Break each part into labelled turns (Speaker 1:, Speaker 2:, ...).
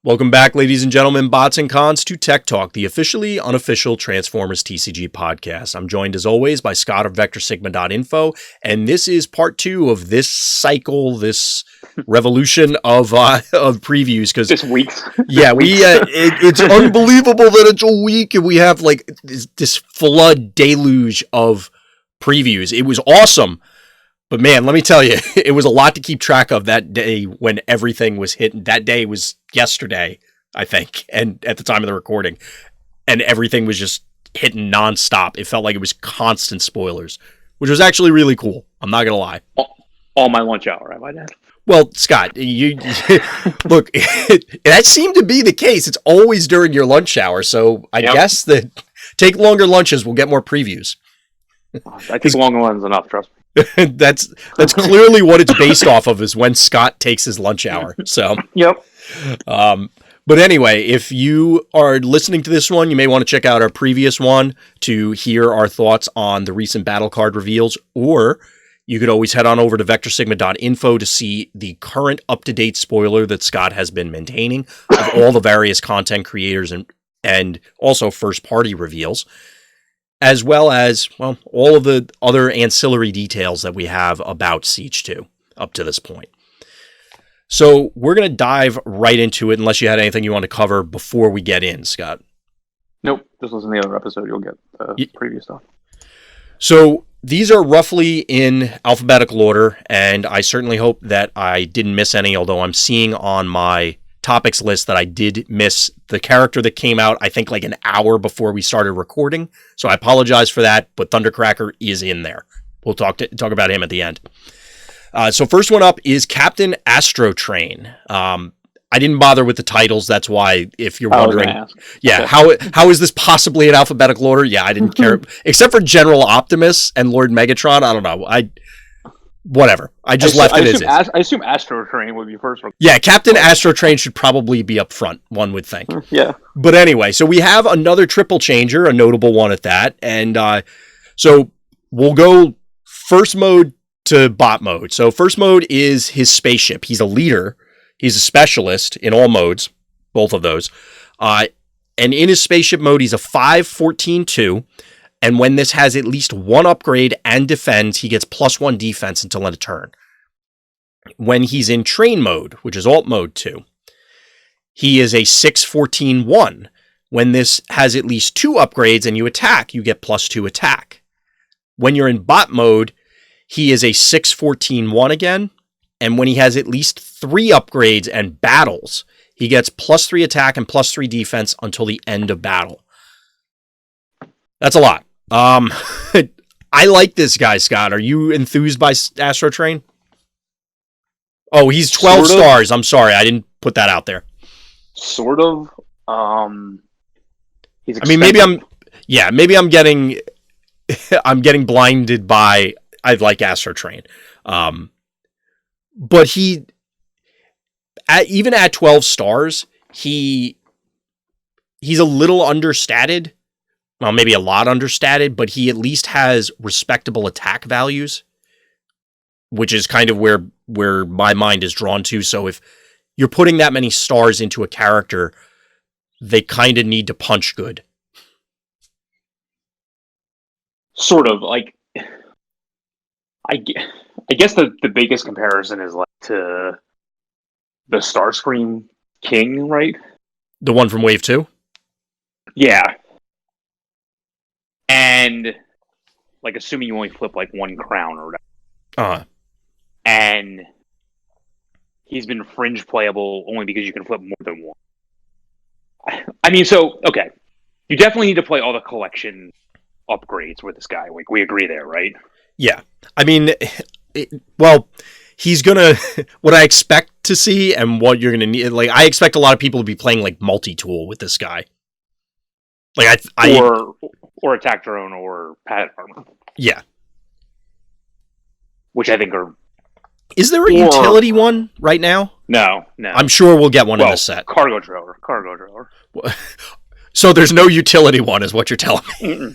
Speaker 1: Welcome back, ladies and gentlemen, bots and cons, to Tech Talk, the officially unofficial Transformers TCG podcast. I'm joined, as always, by Scott of VectorSigma.info, and this is part 2 of this cycle, this revolution of previews. Because
Speaker 2: this week,
Speaker 1: yeah, it's unbelievable that it's a week and we have like this flood deluge of previews. It was awesome. But man, let me tell you, it was a lot to keep track of that day when everything was hitting. That day was yesterday, I think, and at the time of the recording, and everything was just hitting nonstop. It felt like it was constant spoilers, which was actually really cool. I'm not gonna lie.
Speaker 2: All my lunch hour, I might add.
Speaker 1: Well, Scott, you look. That seemed to be the case. It's always during your lunch hour, so I guess that take longer lunches. We'll get more previews.
Speaker 2: I think longer ones enough. Trust me.
Speaker 1: That's clearly what it's based off of, is when Scott takes his lunch hour. So,
Speaker 2: yep.
Speaker 1: But anyway, if you are listening to this one, you may want to check out our previous one to hear our thoughts on the recent battle card reveals, or you could always head on over to VectorSigma.info to see the current up-to-date spoiler that Scott has been maintaining of all the various content creators and also first-party reveals, as well as, well, all of the other ancillary details that we have about Siege 2 up to this point. So we're going to dive right into it, unless you had anything you want to cover before we get in, Scott.
Speaker 2: Nope, just listen to the other episode. You'll get the previous stuff.
Speaker 1: So these are roughly in alphabetical order, and I certainly hope that I didn't miss any, although I'm seeing on my topics list that I did miss the character that came out, I think, like an hour before we started recording. So I apologize for that, but Thundercracker is in there. We'll talk about him at the end. So first one up is Captain Astrotrain. I didn't bother with the titles. That's why, if you're wondering, how is this possibly in alphabetical order? Yeah, I didn't care. Except for General Optimus and Lord Megatron. I don't know. Whatever. I just left it as is.
Speaker 2: I assume Astrotrain would be first.
Speaker 1: Yeah, Captain Astrotrain should probably be up front, one would think.
Speaker 2: Yeah.
Speaker 1: But anyway, so we have another triple changer, a notable one at that. And so we'll go first mode to bot mode. So first mode is his spaceship. He's a leader. He's a specialist in all modes, both of those. And in his spaceship mode, he's a 5/14/2. And when this has at least one upgrade and defends, he gets +1 defense until end of turn. When he's in train mode, which is alt mode 2, he is a 6/14/1. When this has at least 2 upgrades and you attack, you get +2 attack. When you're in bot mode, he is a 6/14/1 again. And when he has at least 3 upgrades and battles, he gets +3 attack and +3 defense until the end of battle. That's a lot. I like this guy, Scott. Are you enthused by Astrotrain? Oh, he's 12 stars. I'm sorry, I didn't put that out there.
Speaker 2: Sort of. He's expensive.
Speaker 1: I mean, maybe I'm getting I'm getting blinded by I like Astrotrain. But even at 12 stars, he's a little understated. Well, maybe a lot understated, but he at least has respectable attack values, which is kind of where my mind is drawn to. So if you're putting that many stars into a character, they kind of need to punch good.
Speaker 2: Sort of. Like, I guess the biggest comparison is like to the Starscream King, right?
Speaker 1: The one from Wave 2?
Speaker 2: Yeah. And, like, assuming you only flip, like, 1 crown or whatever.
Speaker 1: Uh-huh.
Speaker 2: And he's been fringe playable only because you can flip more than 1. I mean, so, okay. You definitely need to play all the collection upgrades with this guy. Like, we agree there, right?
Speaker 1: Yeah. I mean, he's going to... What I expect to see and what you're going to need... Like, I expect a lot of people to be playing, like, multi-tool with this guy. Like,
Speaker 2: Or attack drone or padded armor.
Speaker 1: Yeah.
Speaker 2: Which I think are...
Speaker 1: Is there a utility one right now?
Speaker 2: No.
Speaker 1: I'm sure we'll get one in this set.
Speaker 2: Cargo drawer.
Speaker 1: So there's no utility one is what you're telling me.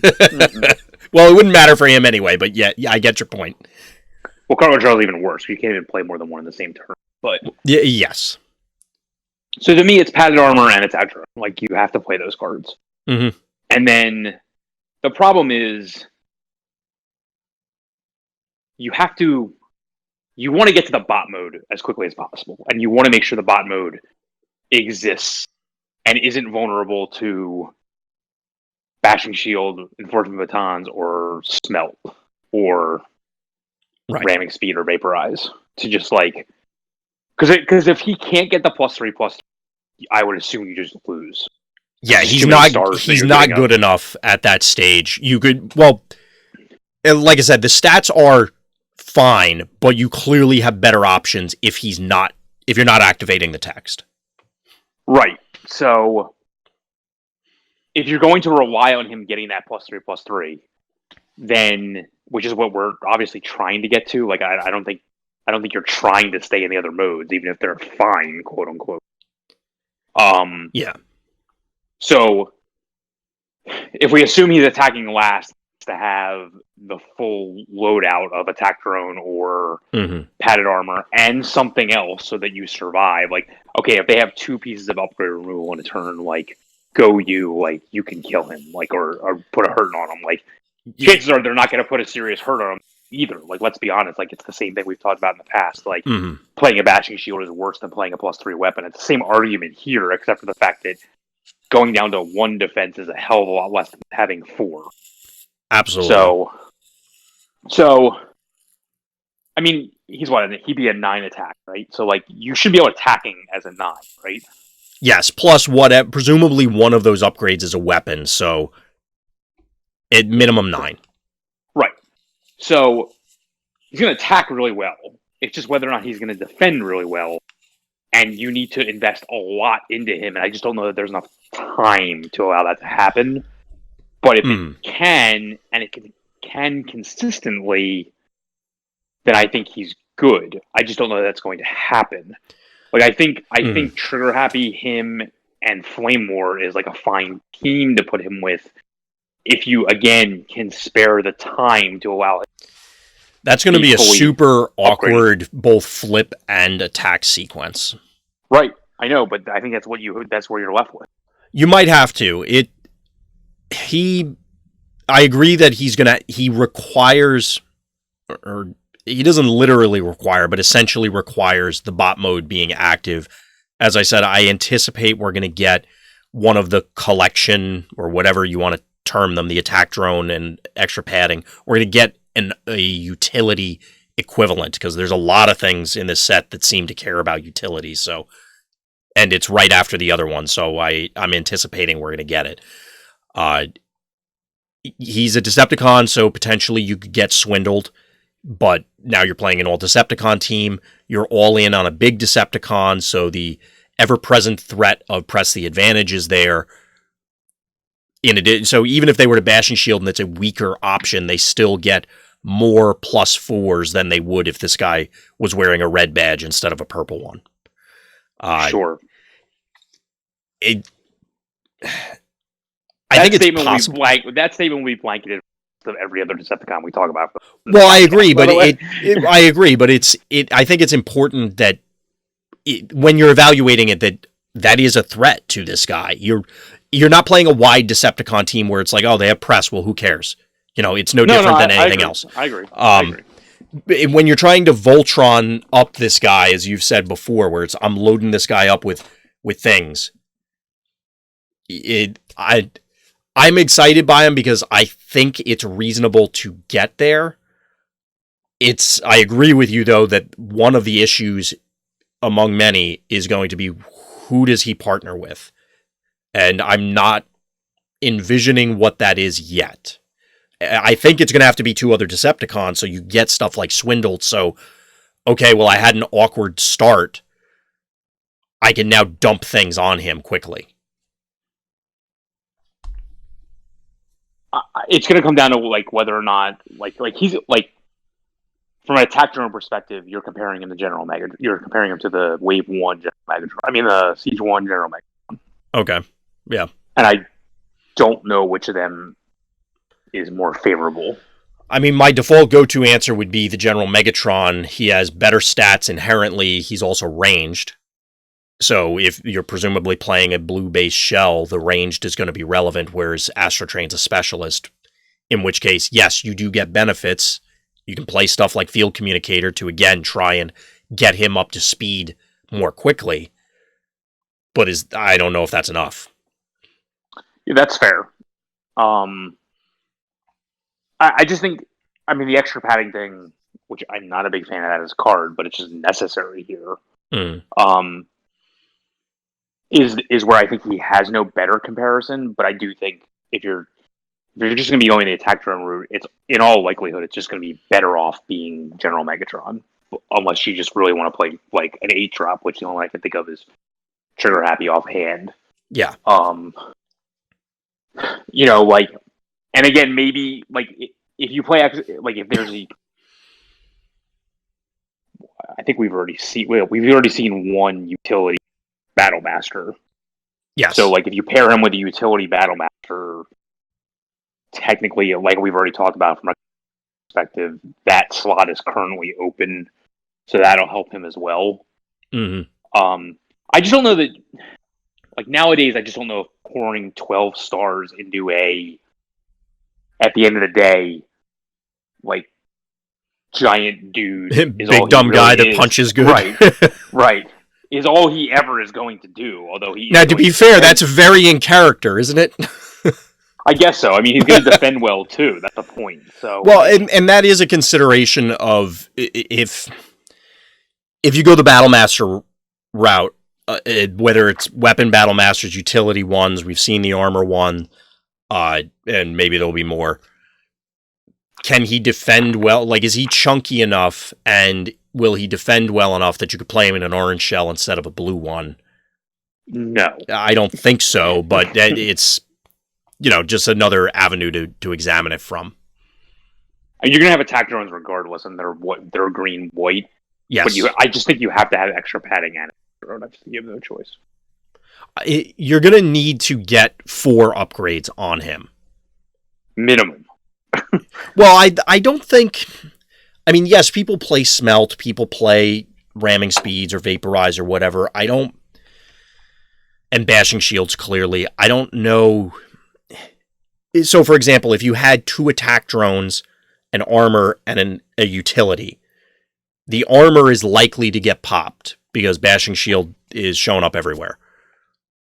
Speaker 1: Well, it wouldn't matter for him anyway, but yeah, I get your point.
Speaker 2: Well, cargo drawer is even worse. You can't even play more than one in the same turn. But
Speaker 1: yes.
Speaker 2: So to me, it's padded armor and attack drone. Like, you have to play those cards.
Speaker 1: Mm-hmm.
Speaker 2: And then the problem is you want to get to the bot mode as quickly as possible. And you want to make sure the bot mode exists and isn't vulnerable to Bashing Shield, Enforcement Batons, or Smelt, or Ramming Speed, or Vaporize. To just like... Because if he can't get the +3/+3, I would assume you just lose.
Speaker 1: Yeah, he's not good enough at that stage. You could, well, like I said, the stats are fine, but you clearly have better options if you're not activating the text.
Speaker 2: Right. So if you're going to rely on him getting that +3/+3, then, which is what we're obviously trying to get to. Like, I don't think you're trying to stay in the other modes, even if they're fine, quote unquote.
Speaker 1: Yeah.
Speaker 2: So if we assume he's attacking last to have the full loadout of attack drone or padded armor and something else so that you survive, like, okay, if they have 2 pieces of upgrade removal in a turn, like, you can kill him, like, or put a hurt on him. Like, chances are they're not going to put a serious hurt on him either. Like, let's be honest, like, it's the same thing we've talked about in the past. Like, playing a Bashing Shield is worse than playing a +3 weapon. It's the same argument here, except for the fact that going down to 1 defense is a hell of a lot less than having 4.
Speaker 1: Absolutely.
Speaker 2: So, I mean, he'd be a 9 attack, right? So, like, you should be able attacking as a 9, right?
Speaker 1: Yes, plus presumably one of those upgrades is a weapon, so at minimum 9.
Speaker 2: Right. So, he's going to attack really well. It's just whether or not he's going to defend really well. And you need to invest a lot into him, and I just don't know that there's enough time to allow that to happen. But if it can, and it can consistently, then I think he's good. I just don't know that that's going to happen. Like, I think Trigger Happy, him, and Flame War is like a fine team to put him with if you, again, can spare the time to allow it.
Speaker 1: That's going to be a super awkward both flip and attack sequence.
Speaker 2: Right, I know, but I think that's where you're left with.
Speaker 1: You might have to. I agree that he requires, or he doesn't literally require, but essentially requires the bot mode being active. As I said, I anticipate we're going to get one of the collection, or whatever you want to term them, the attack drone and extra padding. We're going to get a utility equivalent, because there's a lot of things in this set that seem to care about utilities. So, and it's right after the other one, so I'm anticipating we're going to get it. He's a Decepticon, so potentially you could get swindled, but now you're playing an all Decepticon team. You're all in on a big Decepticon, so the ever-present threat of Press the Advantage is there. So even if they were to Bashing Shield and it's a weaker option, they still get more +4s than they would if this guy was wearing a red badge instead of a purple one.
Speaker 2: Sure.
Speaker 1: I think it's possible.
Speaker 2: That statement will be blanketed of every other Decepticon we talk about.
Speaker 1: Well, I agree, but I agree, but I think it's important that when you're evaluating it, that is a threat to this guy. You're not playing a wide Decepticon team where it's like, oh, they have press. Well, who cares? It's no different than anything else.
Speaker 2: I agree.
Speaker 1: When you're trying to Voltron up this guy, as you've said before, where I'm loading this guy up with things, I'm excited by him because I think it's reasonable to get there. I agree with you, though, that one of the issues among many is going to be, who does he partner with? And I'm not envisioning what that is yet. I think it's going to have to be 2 other Decepticons, so you get stuff like Swindled. So, okay, well, I had an awkward start. I can now dump things on him quickly.
Speaker 2: It's going to come down to whether or not he's from an attack drone perspective, you're comparing him to General Megatron. You're comparing him to the Wave 1 General Megatron. I mean, the Siege 1 General Megatron.
Speaker 1: Okay, yeah.
Speaker 2: And I don't know which of them is more favorable.
Speaker 1: I mean, my default go-to answer would be the General Megatron. He has better stats inherently. He's also ranged. So if you're presumably playing a blue-based shell, the ranged is going to be relevant, whereas Astrotrain's a specialist, in which case, yes, you do get benefits. You can play stuff like Field Communicator to, again, try and get him up to speed more quickly. But I don't know if that's enough.
Speaker 2: Yeah, that's fair. I just think, the extra padding thing, which I'm not a big fan of that as a card, but it's just necessary here. Is where I think he has no better comparison, but I do think if you're just going to be going the attack drone route, it's in all likelihood it's just going to be better off being General Megatron, unless you just really want to play like an 8-drop, which the only one I can think of is Trigger Happy offhand.
Speaker 1: Yeah.
Speaker 2: And again, maybe like if you play like if there's I think we've already seen one utility Battle Master.
Speaker 1: Yes.
Speaker 2: So, like, if you pair him with a utility Battle Master, technically, like we've already talked about from a perspective, that slot is currently open, so that'll help him as well.
Speaker 1: Mm-hmm.
Speaker 2: I just don't know that, like, nowadays, I just don't know if pouring 12 stars into at the end of the day, like, giant dude is
Speaker 1: big dumb guy that punches good.
Speaker 2: Right. Is all he ever is going to do. Although he
Speaker 1: now, to be fair, that's very in character, isn't it?
Speaker 2: I guess so. I mean, he's going to defend well too. That's the point. So
Speaker 1: well, and that is a consideration of if you go the Battle Master route, whether it's weapon Battle Masters, utility ones, we've seen the armor one, and maybe there'll be more. Can he defend well? Like, is he chunky enough, and will he defend well enough that you could play him in an orange shell instead of a blue one?
Speaker 2: No.
Speaker 1: I don't think so, but it's, just another avenue to examine it from.
Speaker 2: You're going to have attack drones regardless, and they're green-white.
Speaker 1: Yes.
Speaker 2: But I just think you have to have extra padding and drone. I just think you have no choice.
Speaker 1: You're going to need to get 4 upgrades on him.
Speaker 2: Minimum.
Speaker 1: Well, I don't think... I mean, yes, people play Smelt, people play Ramming Speeds or Vaporize or whatever. And Bashing Shields, clearly. I don't know... So, for example, if you had 2 attack drones, an armor, and a utility, the armor is likely to get popped because Bashing Shield is showing up everywhere.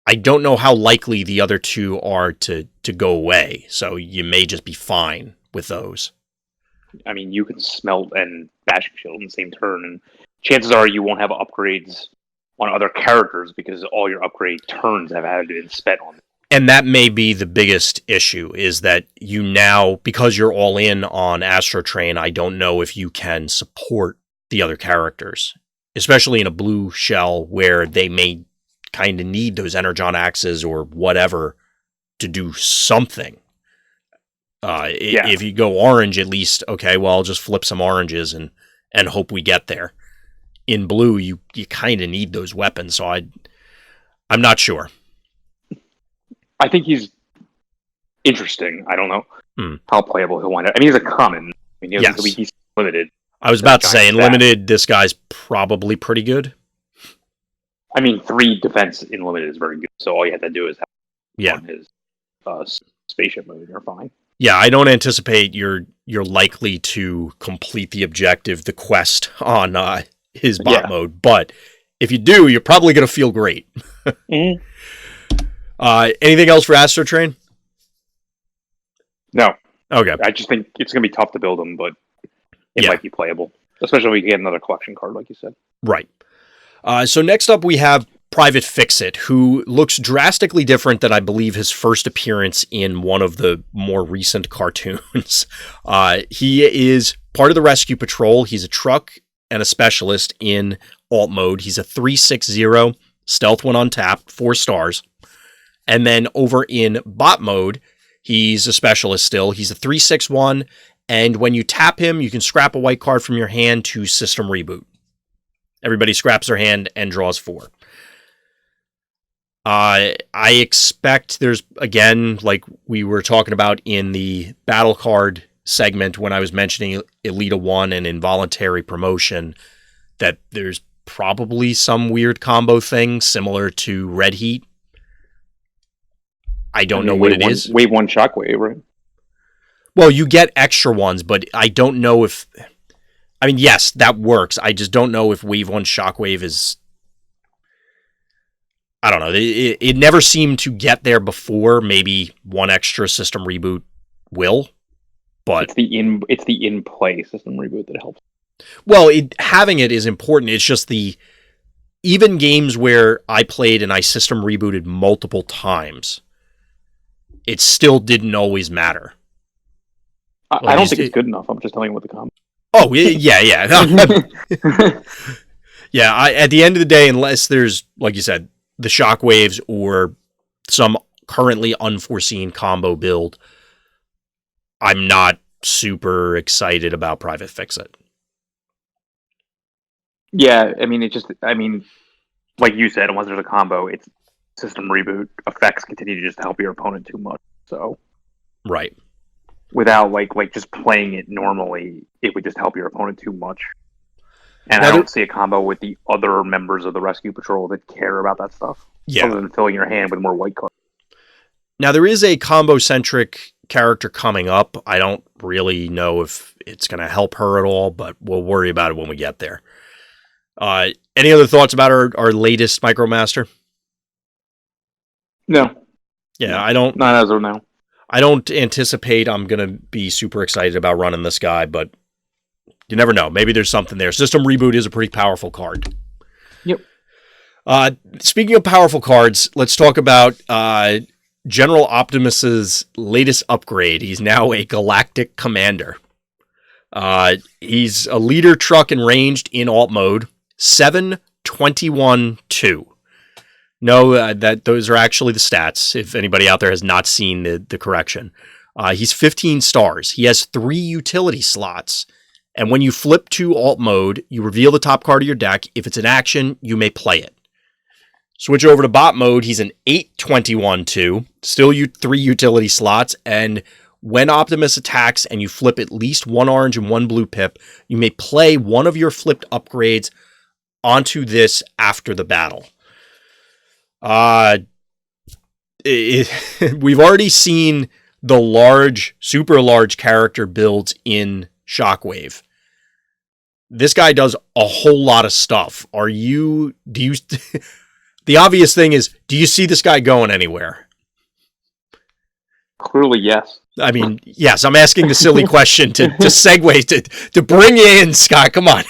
Speaker 1: I don't know how likely the other 2 are to go away, so you may just be fine with those.
Speaker 2: I mean, you can Smelt and Bashing Shield in the same turn, and chances are you won't have upgrades on other characters because all your upgrade turns have had been spent on them.
Speaker 1: And that may be the biggest issue, is that you now, because you're all in on Astrotrain, I don't know if you can support the other characters, especially in a blue shell where they may kind of need those Energon axes or whatever to do something. If you go orange, at least, okay, well, I'll just flip some oranges and hope we get there. In blue, you kind of need those weapons, so I'm not sure.
Speaker 2: I think he's interesting. I don't know how playable he'll wind up. I mean, he's a common. I mean, he's limited.
Speaker 1: I was about to say, in limited, this guy's probably pretty good.
Speaker 2: I mean, 3 defense in limited is very good, so all you have to do is have on his spaceship mode, you're fine.
Speaker 1: Yeah, I don't anticipate you're likely to complete the objective, the quest on his bot mode, but if you do, you're probably going to feel great.
Speaker 2: Mm-hmm.
Speaker 1: Anything else for Astrotrain?
Speaker 2: No.
Speaker 1: Okay.
Speaker 2: I just think it's going to be tough to build them, but it might be playable, especially when you get another collection card, like you said.
Speaker 1: Right. So next up, we have Private Fixit, who looks drastically different than I believe his first appearance in one of the more recent cartoons. He is part of the Rescue Patrol. He's a truck and a specialist in alt mode. He's a 3/6/0 stealth when untapped, 4 stars. And then over in bot mode, he's a specialist still. He's a 3/6/1, and when you tap him, you can scrap a white card from your hand to system reboot. Everybody scraps their hand and draws 4. I expect there's, again, like we were talking about in the battle card segment when I was mentioning Elita 1 and involuntary promotion, that there's probably some weird combo thing similar to Red Heat. I don't know what it is.
Speaker 2: Wave 1 Shockwave, right?
Speaker 1: Well, you get extra ones, but I don't know if... I mean, yes, that works. I just don't know if Wave 1 Shockwave is... I don't know. It never seemed to get there before. Maybe one extra system reboot will, but...
Speaker 2: It's the in-play system reboot that helps.
Speaker 1: Well, having it is important. It's just even games where I played and I system rebooted multiple times, it still didn't always matter.
Speaker 2: I don't think it's good enough. I'm just telling you what the combo.
Speaker 1: Oh, yeah. Yeah, at the end of the day, unless there's, like you said, the shockwaves or some currently unforeseen combo build, I'm not super excited about Private Fix-It.
Speaker 2: Yeah, I mean, like you said, unless there's a combo, it's system reboot. Effects continue to just help your opponent too much. So,
Speaker 1: right.
Speaker 2: Without like just playing it normally, it would just help your opponent too much. And
Speaker 1: now
Speaker 2: I don't see a combo with the other members of the Rescue Patrol that care about that stuff.
Speaker 1: Yeah.
Speaker 2: Other than filling your hand with more white cards.
Speaker 1: Now, there is a combo-centric character coming up. I don't really know if it's going to help her at all, but we'll worry about it when we get there. Any other thoughts about our latest Micromaster?
Speaker 2: No.
Speaker 1: Yeah, I don't...
Speaker 2: Not as of now.
Speaker 1: I don't anticipate I'm going to be super excited about running this guy, but you never know. Maybe there's something there. System Reboot is a pretty powerful card.
Speaker 2: Yep.
Speaker 1: Speaking of powerful cards, let's talk about General Optimus's latest upgrade. He's now a Galactic Commander. He's a leader, truck, and ranged in alt mode. 7-21-2. No, those are actually the stats, if anybody out there has not seen the correction. He's 15 stars. He has 3 utility slots. And when you flip to alt mode, you reveal the top card of your deck. If it's an action, you may play it. Switch over to bot mode. He's an 8-21-2. Still 3 utility slots. And when Optimus attacks and you flip at least 1 orange and 1 blue pip, you may play one of your flipped upgrades onto this after the battle. We've already seen the super large character builds in Shockwave. This guy does a whole lot of stuff. The obvious thing is, do you see this guy going anywhere?
Speaker 2: Clearly, yes.
Speaker 1: I mean, yes, I'm asking the silly question to segue to bring you in, Scott. Come on.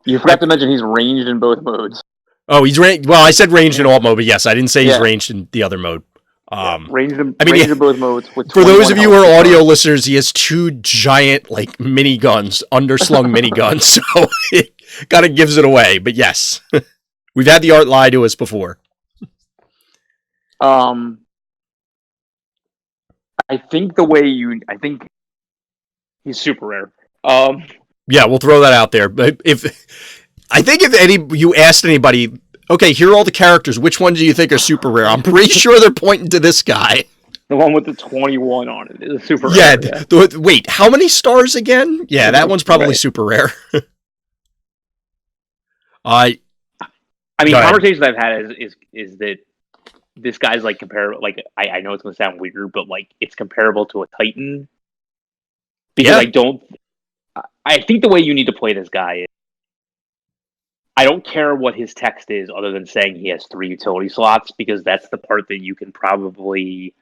Speaker 2: You forgot to mention he's ranged in both modes.
Speaker 1: Oh, he's ranged. Well, I said ranged in alt mode, but yes, I didn't say he's ranged in the other mode.
Speaker 2: Ranged in both modes.
Speaker 1: For those of you who are audio listeners, he has 2 giant mini guns, underslung mini guns, so it kind of gives it away. But yes, we've had the art lie to us before.
Speaker 2: I think he's super rare.
Speaker 1: Yeah, we'll throw that out there. But if you asked anybody, okay, here are all the characters, which ones do you think are super rare? I'm pretty sure they're pointing to this guy.
Speaker 2: The one with the 21 on it is super
Speaker 1: rare.
Speaker 2: Yeah.
Speaker 1: Wait, how many stars again? Yeah, that one's probably super rare.
Speaker 2: I mean, conversations I've had is that this guy's comparable. I know it's going to sound weird, but it's comparable to a Titan. Because I think the way you need to play this guy is, I don't care what his text is other than saying he has 3 utility slots, because that's the part that you can probably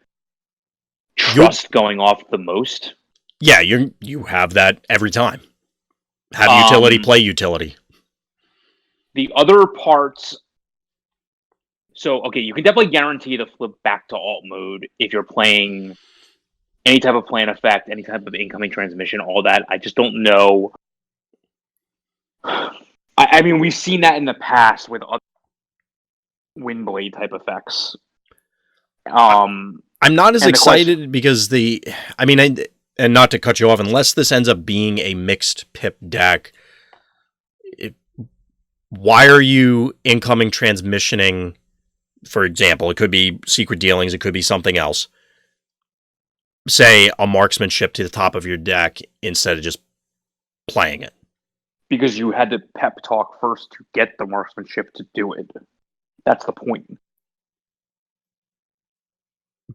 Speaker 2: trust going off the most.
Speaker 1: Yeah, you have that every time. Have utility, play utility.
Speaker 2: The other parts... So, okay, you can definitely guarantee the flip back to alt mode if you're playing any type of plan effect, any type of incoming transmission, all that. I just don't know... I mean, we've seen that in the past with other Windblade type effects.
Speaker 1: I'm not as excited because and not to cut you off, unless this ends up being a mixed pip deck, why are you incoming transmissioning, for example, it could be Secret Dealings, it could be something else, say a marksmanship to the top of your deck instead of just playing it?
Speaker 2: because you had to pep talk first to get the marksmanship to do it. That's the point.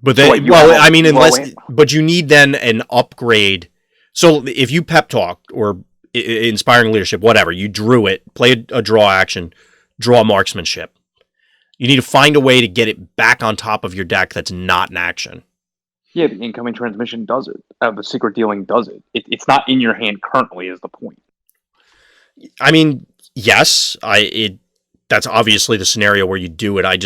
Speaker 1: But
Speaker 2: So,
Speaker 1: then,
Speaker 2: like, you
Speaker 1: well,
Speaker 2: have a
Speaker 1: I mean,
Speaker 2: low
Speaker 1: unless,
Speaker 2: aim.
Speaker 1: but you need then an upgrade. So if you pep talk or inspiring leadership, whatever, you drew it, play a draw action, draw marksmanship. You need to find a way to get it back on top of your deck that's not an action.
Speaker 2: Yeah, the incoming transmission does it. The secret dealing does it. It's not in your hand currently, is the point.
Speaker 1: I mean, yes, that's obviously the scenario where you do it. I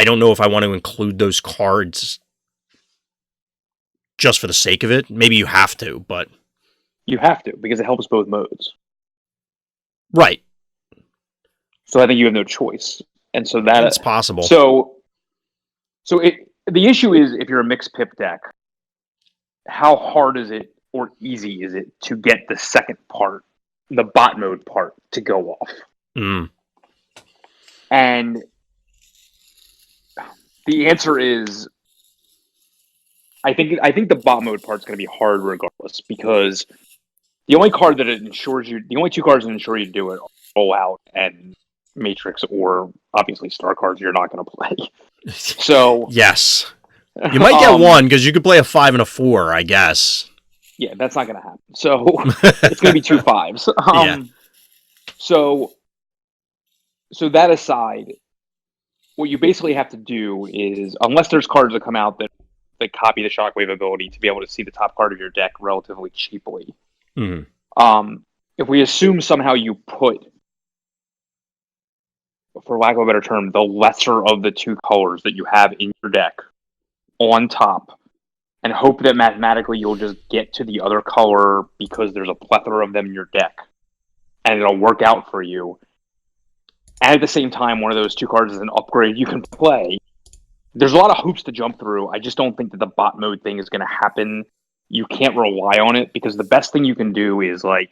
Speaker 1: don't know if I want to include those cards just for the sake of it. Maybe you have to, but
Speaker 2: You have to, because it helps both modes.
Speaker 1: right.
Speaker 2: So I think you have no choice. And so
Speaker 1: It's possible.
Speaker 2: So the issue is, if you're a mixed pip deck, how hard is it or easy is it to get the second part, the bot mode part, to go off? And the answer is, I think the bot mode part's going to be hard regardless, because the only card that it ensures you, the only two cards that ensure you do it are Roll Out and Matrix, or obviously star cards you're not going to play. So
Speaker 1: yes, you might get one because you could play a 5 and a 4, I guess.
Speaker 2: Yeah, that's not going to happen. So it's going to be 2 5s.
Speaker 1: Yeah.
Speaker 2: So that aside, what you basically have to do is, unless there's cards that come out that copy the Shockwave ability to be able to see the top card of your deck relatively cheaply.
Speaker 1: Mm-hmm.
Speaker 2: If we assume somehow you put, for lack of a better term, the lesser of the two colors that you have in your deck on top, and hope that mathematically you'll just get to the other color because there's a plethora of them in your deck, and it'll work out for you. And at the same time, one of those two cards is an upgrade you can play. There's a lot of hoops to jump through. I just don't think that the bot mode thing is going to happen. You can't rely on it, because the best thing you can do is, like,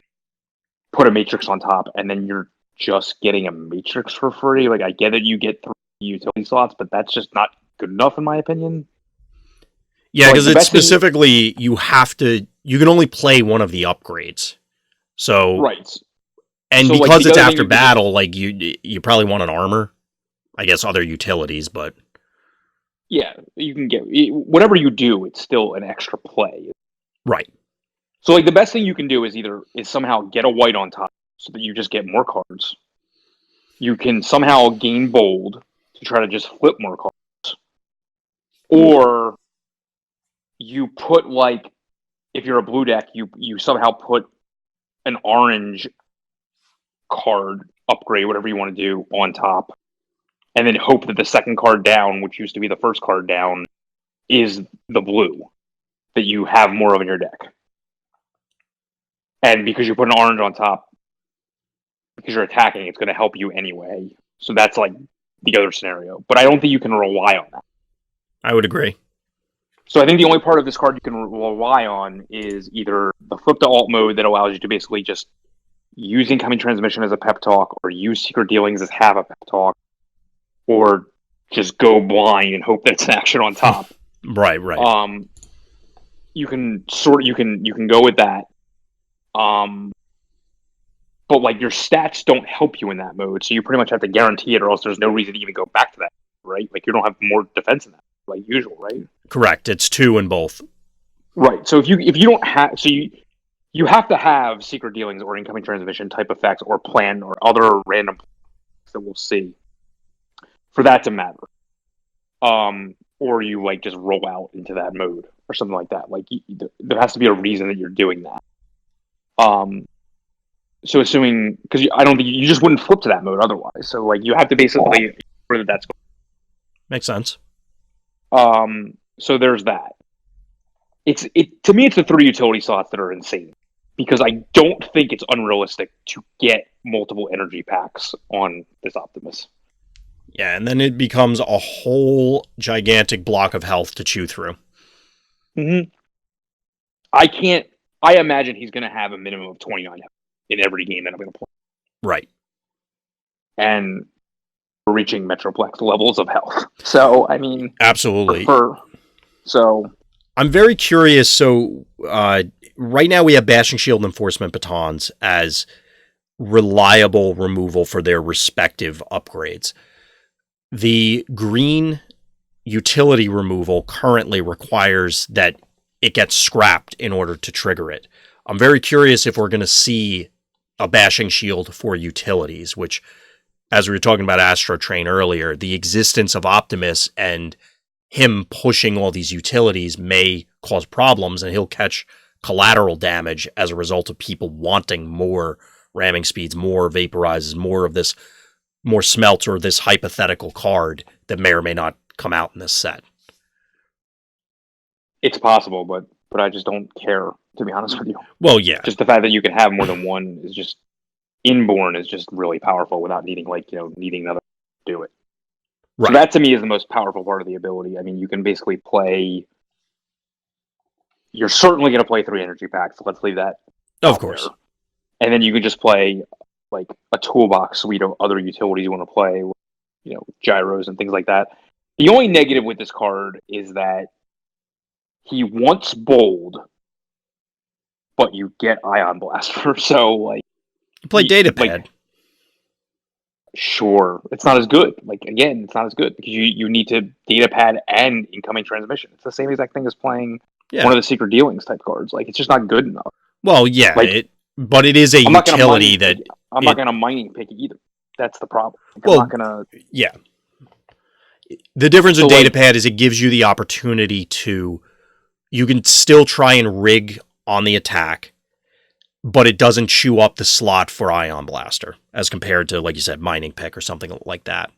Speaker 2: put a Matrix on top, and then you're just getting a Matrix for free. Like, I get it, you get 3 utility slots, but that's just not good enough in my opinion.
Speaker 1: Yeah, because it's specifically, you can only play one of the upgrades. So
Speaker 2: right.
Speaker 1: And so, because it's after battle, like, you probably want an armor. I guess other utilities, but
Speaker 2: yeah, you can get whatever you do, it's still an extra play.
Speaker 1: Right.
Speaker 2: So, like, the best thing you can do is somehow get a white on top so that you just get more cards. You can somehow gain bold to try to just flip more cards. Or you put, like, if you're a blue deck, you somehow put an orange card upgrade, whatever you want to do, on top, and then hope that the second card down, which used to be the first card down, is the blue that you have more of in your deck. And because you put an orange on top, because you're attacking, it's going to help you anyway. So that's, like, the other scenario. But I don't think you can rely on that.
Speaker 1: I would agree.
Speaker 2: So I think the only part of this card you can rely on is either the flip to alt mode that allows you to basically just use incoming transmission as a pep talk, or use secret dealings as have a pep talk, or just go blind and hope that it's an action on top.
Speaker 1: Right.
Speaker 2: You can go with that. But, like, your stats don't help you in that mode, so you pretty much have to guarantee it, or else there's no reason to even go back to that, right? Like, you don't have more defense in that, like usual, right?
Speaker 1: Correct. It's 2 in both.
Speaker 2: Right. So if you don't have, so you have to have secret dealings or incoming transmission type effects, or plan, or other random that we'll see, for that to matter. Or you, like, just roll out into that mode or something like that. Like, there has to be a reason that you're doing that. So assuming, because I don't think you just wouldn't flip to that mode otherwise. So, like, you have to basically where that's going.
Speaker 1: Makes sense.
Speaker 2: So there's that. To me, it's the 3 utility slots that are insane, because I don't think it's unrealistic to get multiple energy packs on this Optimus.
Speaker 1: Yeah, and then it becomes a whole gigantic block of health to chew through.
Speaker 2: Mm-hmm. I imagine he's going to have a minimum of 29 health in every game that I'm going to play.
Speaker 1: Right.
Speaker 2: And we're reaching Metroplex levels of health. So, I mean...
Speaker 1: Absolutely. I'm very curious. So right now we have Bashing Shield and Enforcement Batons as reliable removal for their respective upgrades. The green utility removal currently requires that it gets scrapped in order to trigger it. I'm very curious if we're going to see a Bashing Shield for utilities, which, as we were talking about Astro Train earlier, the existence of Optimus and him pushing all these utilities may cause problems, and he'll catch collateral damage as a result of people wanting more ramming speeds, more vaporizes, more of this, more smelts, or this hypothetical card that may or may not come out in this set.
Speaker 2: It's possible, but I just don't care, to be honest with you.
Speaker 1: Well, yeah.
Speaker 2: Just the fact that you can have more than one is just inborn is just really powerful without needing needing another to do it.
Speaker 1: Right.
Speaker 2: So that to me is the most powerful part of the ability. I mean, you can basically play. You're certainly going to play 3 energy packs. So let's leave that.
Speaker 1: Of course.
Speaker 2: There. And then you can just play like a toolbox suite of other utilities you want to play, gyros and things like that. The only negative with this card is that he wants bold, but you get Ion Blaster. So like,
Speaker 1: you play Datapad.
Speaker 2: Like, sure, it's not as good. Like again, it's not as good because you need to Datapad and incoming transmission. It's the same exact thing as playing one of the secret dealings type cards. Like it's just not good enough.
Speaker 1: Well, yeah, but it is a utility that
Speaker 2: I'm not going to mining pick either. That's the problem. Like,
Speaker 1: well,
Speaker 2: I'm not going to.
Speaker 1: Yeah. The difference with Datapad is it gives you the opportunity to. You can still try and rig on the attack, but it doesn't chew up the slot for Ion Blaster as compared to, like you said, mining pick or something like that.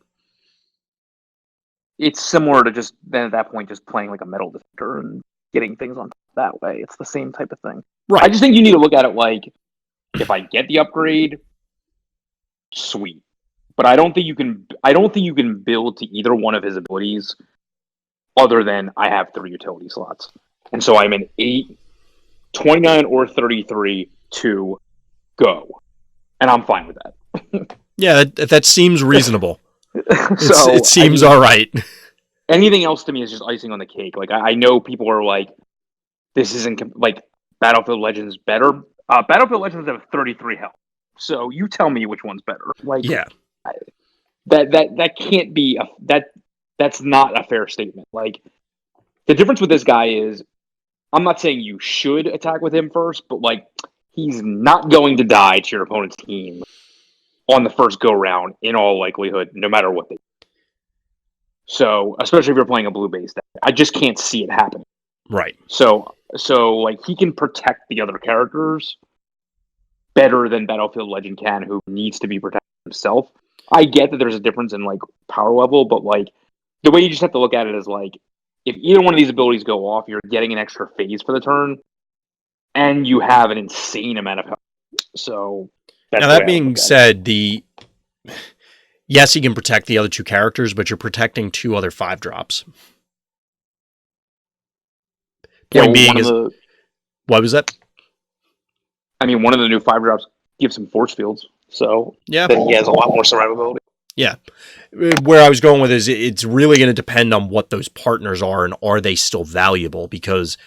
Speaker 2: It's similar to just then at that point just playing like a metal detector and getting things on that way. It's the same type of thing.
Speaker 1: Right.
Speaker 2: I just think you need to look at it like, if I get the upgrade, sweet. But I don't think you can build to either one of his abilities other than I have 3 utility slots. And so I'm in 8, 29 or 33 to go. And I'm fine with that.
Speaker 1: Yeah, that seems reasonable.
Speaker 2: So
Speaker 1: it seems all right.
Speaker 2: Anything else to me is just icing on the cake. Like I know people are like, this isn't like Battlefield Legends better. Battlefield Legends have 33 health. So you tell me which one's better. Like
Speaker 1: yeah.
Speaker 2: That can't be that's not a fair statement. Like the difference with this guy is I'm not saying you should attack with him first, but like he's not going to die to your opponent's team on the first go round in all likelihood, no matter what they do. So, especially if you're playing a blue base deck, I just can't see it happening.
Speaker 1: Right.
Speaker 2: So like he can protect the other characters better than Battlefield Legend can, who needs to be protected himself. I get that there's a difference in like power level, but like the way you just have to look at it is like if either one of these abilities go off, you're getting an extra phase for the turn, and you have an insane amount of health. So
Speaker 1: now that being said, yes, he can protect the other 2 characters, but you're protecting 2 other 5-drops. Point being is, what was that?
Speaker 2: I mean, one of the new 5-drops gives him force fields, so
Speaker 1: yeah,
Speaker 2: then he has a lot more survivability.
Speaker 1: Yeah. Where I was going with is it's really going to depend on what those partners are and are they still valuable, because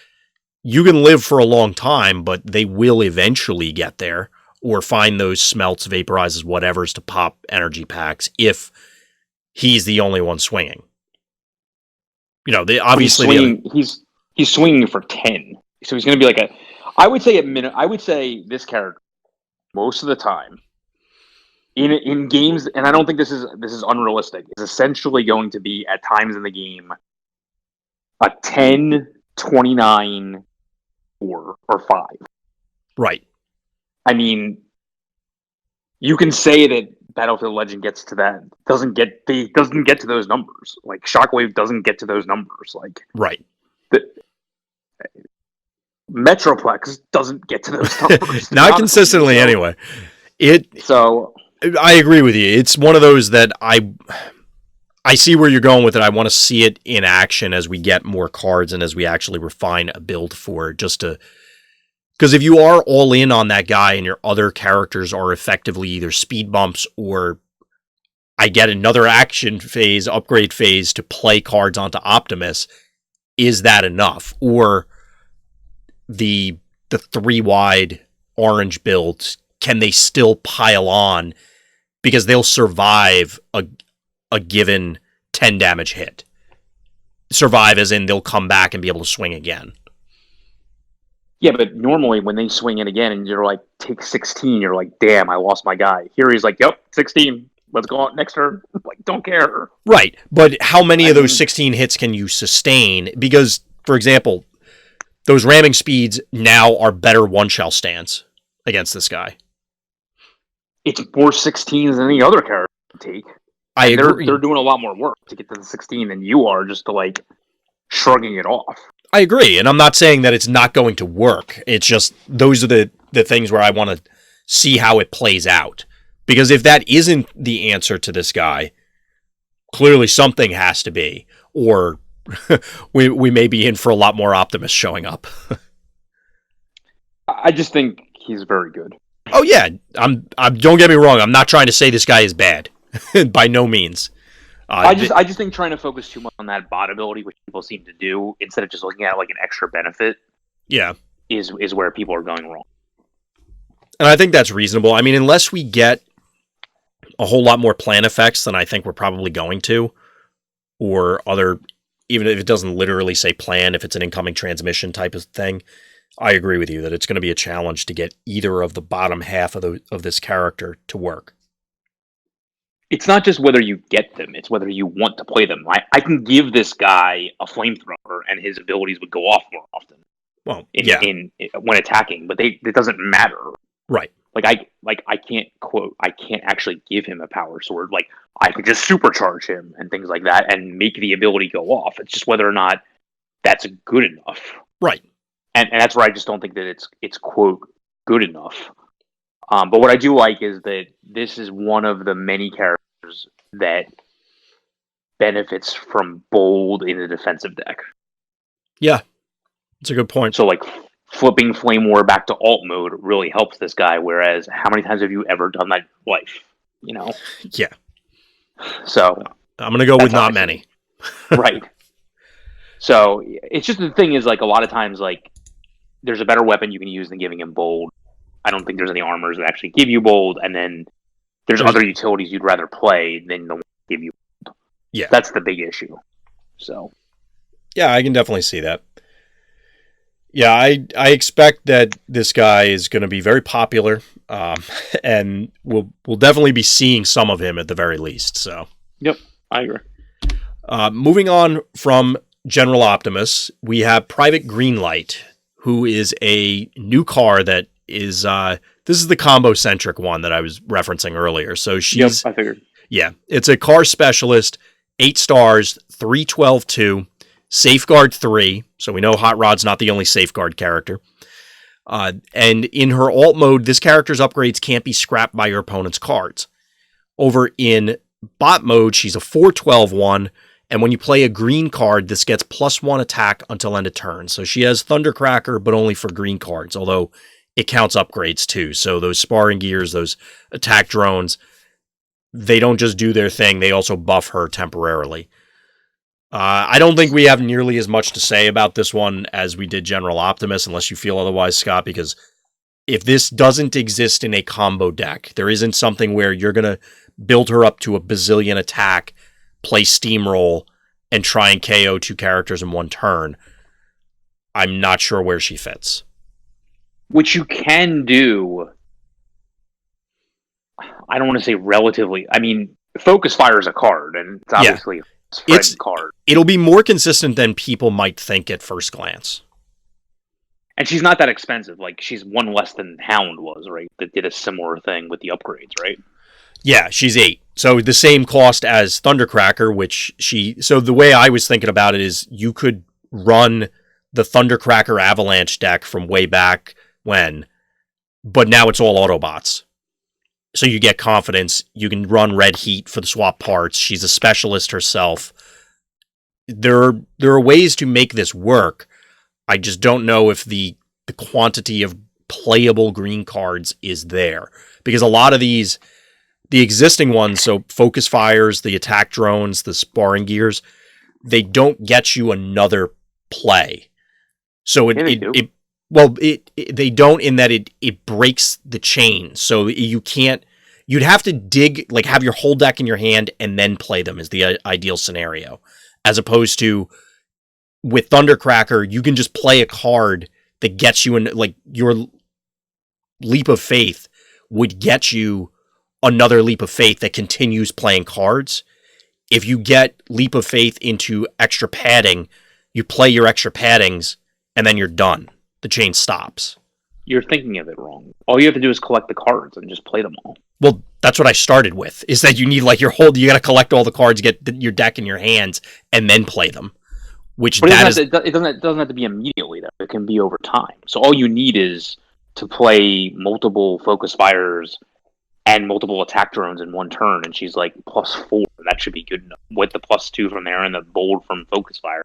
Speaker 1: you can live for a long time, but they will eventually get there or find those smelts, vaporizes, whatever's to pop energy packs if he's the only one swinging. They obviously
Speaker 2: he's swinging for 10. So he's going to be like I would say this character most of the time in games, and I don't think this is unrealistic, is essentially going to be at times in the game a 10, 29, 4 or 5.
Speaker 1: Right.
Speaker 2: I mean, you can say that Battlefield Legend gets to that, doesn't get to those numbers. Like Shockwave doesn't get to those numbers. Like
Speaker 1: right.
Speaker 2: Metroplex doesn't get to those numbers.
Speaker 1: Not consistently, anyway. I agree with you. It's one of those that I see where you're going with it. I want to see it in action as we get more cards and as we actually refine a build for it, because if you are all in on that guy and your other characters are effectively either speed bumps or I get another action phase, upgrade phase to play cards onto Optimus, is that enough? Or the 3-wide orange builds, can they still pile on because they'll survive a given 10 damage hit? Survive as in they'll come back and be able to swing again.
Speaker 2: Yeah, but normally when they swing in again and you're like, take 16, you're like, damn, I lost my guy. Here he's like, yep, 16. Let's go on next turn. Like, don't care.
Speaker 1: Right. But how many of those 16 hits can you sustain? Because, for example, those ramming speeds now are better one-shell stance against this guy.
Speaker 2: It's more 16s than any other character can take.
Speaker 1: I agree.
Speaker 2: They're doing a lot more work to get to the 16 than you are just to, like, shrugging it off.
Speaker 1: I agree, and I'm not saying that it's not going to work. It's just those are the things where I want to see how it plays out. Because if that isn't the answer to this guy, clearly something has to be. Or we may be in for a lot more Optimus showing up.
Speaker 2: I just think he's very good.
Speaker 1: Oh yeah, I'm don't get me wrong, I'm not trying to say this guy is bad. By no means.
Speaker 2: I just think trying to focus too much on that bot ability, which people seem to do, instead of just looking at it like an extra benefit,
Speaker 1: yeah,
Speaker 2: is where people are going wrong.
Speaker 1: And I think that's reasonable. I mean, unless we get a whole lot more plan effects than I think we're probably going to, or other, even if it doesn't literally say plan, if it's an incoming transmission type of thing, I agree with you that it's going to be a challenge to get either of the bottom half of this character to work.
Speaker 2: It's not just whether you get them, it's whether you want to play them. I can give this guy a flamethrower and his abilities would go off more often.
Speaker 1: Well,
Speaker 2: in when attacking, but it doesn't matter.
Speaker 1: Right.
Speaker 2: I can't actually give him a power sword. Like, I could just supercharge him and things like that and make the ability go off. It's just whether or not that's good enough.
Speaker 1: Right.
Speaker 2: And that's where I just don't think that it's quote good enough. But what I do like is that this is one of the many characters that benefits from bold in the defensive deck.
Speaker 1: Yeah, that's a good point.
Speaker 2: So, like, flipping Flame War back to alt mode really helps this guy, whereas how many times have you ever done that in life? You know?
Speaker 1: Yeah.
Speaker 2: So
Speaker 1: I'm going to go with not many.
Speaker 2: Right. So it's just the thing is, like, a lot of times, like, there's a better weapon you can use than giving him bold. I don't think there's any armors that actually give you bold, and then there's other utilities you'd rather play than the one that give you bold.
Speaker 1: Yeah.
Speaker 2: That's the big issue. So
Speaker 1: yeah, I can definitely see that. Yeah, I expect that this guy is going to be very popular, and we'll definitely be seeing some of him at the very least. So
Speaker 2: yep, I agree.
Speaker 1: Moving on from General Optimus, we have Private Greenlight, who is a new car that is this is the combo centric one that I was referencing earlier. So she's
Speaker 2: I figured.
Speaker 1: Yeah, it's a car specialist, 8 stars, 312-2, safeguard 3. So we know Hot Rod's not the only safeguard character. And in her alt mode, this character's upgrades can't be scrapped by your opponent's cards. Over in bot mode, she's a 412-1. And when you play a green card, this gets +1 attack until end of turn. So she has Thundercracker, but only for green cards, although it counts upgrades too. So those sparring gears, those attack drones, they don't just do their thing, they also buff her temporarily. I don't think we have nearly as much to say about this one as we did General Optimus, unless you feel otherwise, Scott, because if this doesn't exist in a combo deck, there isn't something where you're going to build her up to a bazillion attack, play Steamroll, and try and KO 2 characters in one turn, I'm not sure where she fits.
Speaker 2: Which you can do, I don't want to say relatively. I mean, Focus Fire is a card, and it's obviously a card.
Speaker 1: It'll be more consistent than people might think at first glance.
Speaker 2: And she's not that expensive. Like, she's one less than Hound was, right? That did a similar thing with the upgrades, right?
Speaker 1: Yeah, she's 8. So the same cost as Thundercracker, which so the way I was thinking about it is you could run the Thundercracker Avalanche deck from way back when, but now it's all Autobots. So you get confidence. You can run Red Heat for the swap parts. She's a specialist herself. There are ways to make this work. I just don't know if the quantity of playable green cards is there. Because a lot of these, the existing ones, so Focus Fires, the attack drones, the sparring gears, they don't get you another play. So
Speaker 2: Yeah, they do.
Speaker 1: they don't, in that it breaks the chain. So you can't. You'd have to dig, like have your whole deck in your hand and then play them is the ideal scenario, as opposed to with Thundercracker, you can just play a card that gets you in, like your Leap of Faith would get you another Leap of Faith that continues playing cards. If you get Leap of Faith into extra padding, you play your extra paddings and then you're done. The chain stops.
Speaker 2: You're thinking of it wrong. All you have to do is collect the cards and just play them all.
Speaker 1: Well, that's what I started with, is that you need like you got to collect all the cards, get your deck in your hands, and then play them. Which
Speaker 2: But
Speaker 1: that is...
Speaker 2: it doesn't have to be immediately, though. It can be over time. So all you need is to play multiple Focus Fires and multiple attack drones in one turn, and she's like +4. That should be good enough. With the +2 from there and the bold from Focus Fire,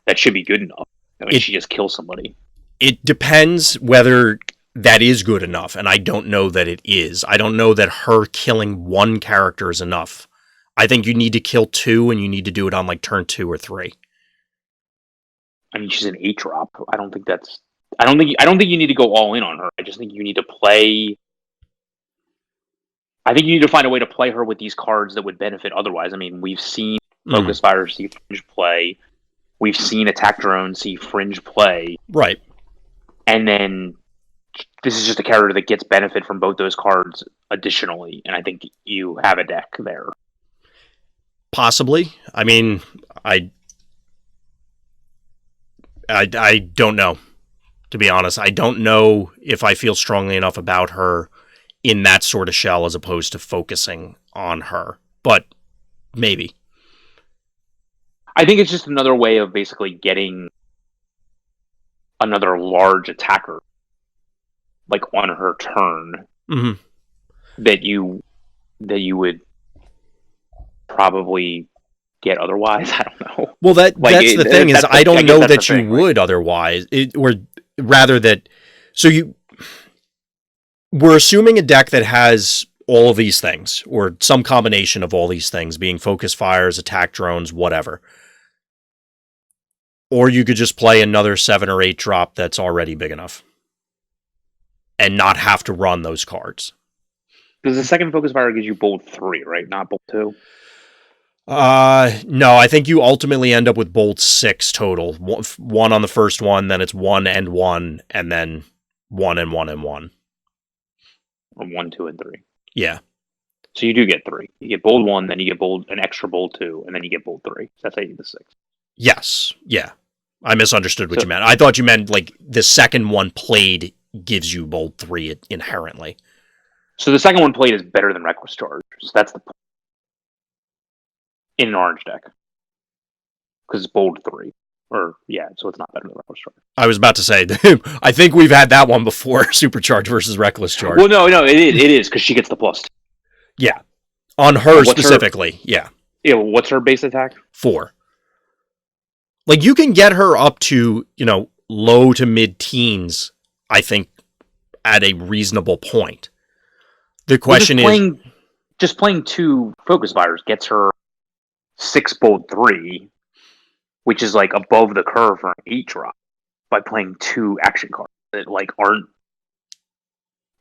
Speaker 2: that should be good enough. I mean, she just kills somebody.
Speaker 1: It depends whether that is good enough, and I don't know that it is. I don't know that her killing one character is enough. I think you need to kill 2, and you need to do it on like turn 2 or 3.
Speaker 2: I mean, she's an 8-drop. I don't think you need to go all in on her. I just think you need to play. I think you need to find a way to play her with these cards that would benefit otherwise. I mean, we've seen Focus Fire see Fringe play. We've seen Attack Drone see Fringe play.
Speaker 1: Right.
Speaker 2: And then this is just a character that gets benefit from both those cards additionally. And I think you have a deck there.
Speaker 1: Possibly. I mean, I don't know, to be honest. I don't know if I feel strongly enough about her in that sort of shell as opposed to focusing on her. But maybe.
Speaker 2: I think it's just another way of basically getting another large attacker, like on her turn, that you would probably get otherwise. I don't know.
Speaker 1: Well, that's the thing is I don't know that you would otherwise, or rather that. So we're assuming a deck that has all of these things, or some combination of all these things, being Focus Fires, Attack Drones, whatever. Or you could just play another 7 or 8 drop that's already big enough, and not have to run those cards.
Speaker 2: Because the second Focus Fire gives you bold 3, right? Not bold 2.
Speaker 1: No, I think you ultimately end up with bold 6 total. 1 on the first one, then it's 1 and 1, and then 1 and 1 and 1.
Speaker 2: Or 1, 2, and 3.
Speaker 1: Yeah.
Speaker 2: So you do get 3. You get bold 1, then you get an extra bold 2, and then you get bold 3. So that's how you get the 6.
Speaker 1: Yes. Yeah. I misunderstood what you meant. I thought you meant like the second one played gives you bold 3 inherently. So
Speaker 2: the second one played is better than Reckless Charge. So that's the point. In an orange deck. Because it's bold 3. Or, yeah, so it's not better than Reckless Charge.
Speaker 1: I was about to say, I think we've had that one before, Supercharge versus Reckless Charge.
Speaker 2: Well, no, it is, because she gets the +2.
Speaker 1: Yeah. On her specifically, yeah.
Speaker 2: Yeah, what's her base attack?
Speaker 1: 4. Like, you can get her up to, low to mid-teens, I think, at a reasonable point. The question is...
Speaker 2: Just playing 2 Focus Fires gets her 6 bold 3, which is, like, above the curve for an 8-drop, by playing 2 action cards that, like, aren't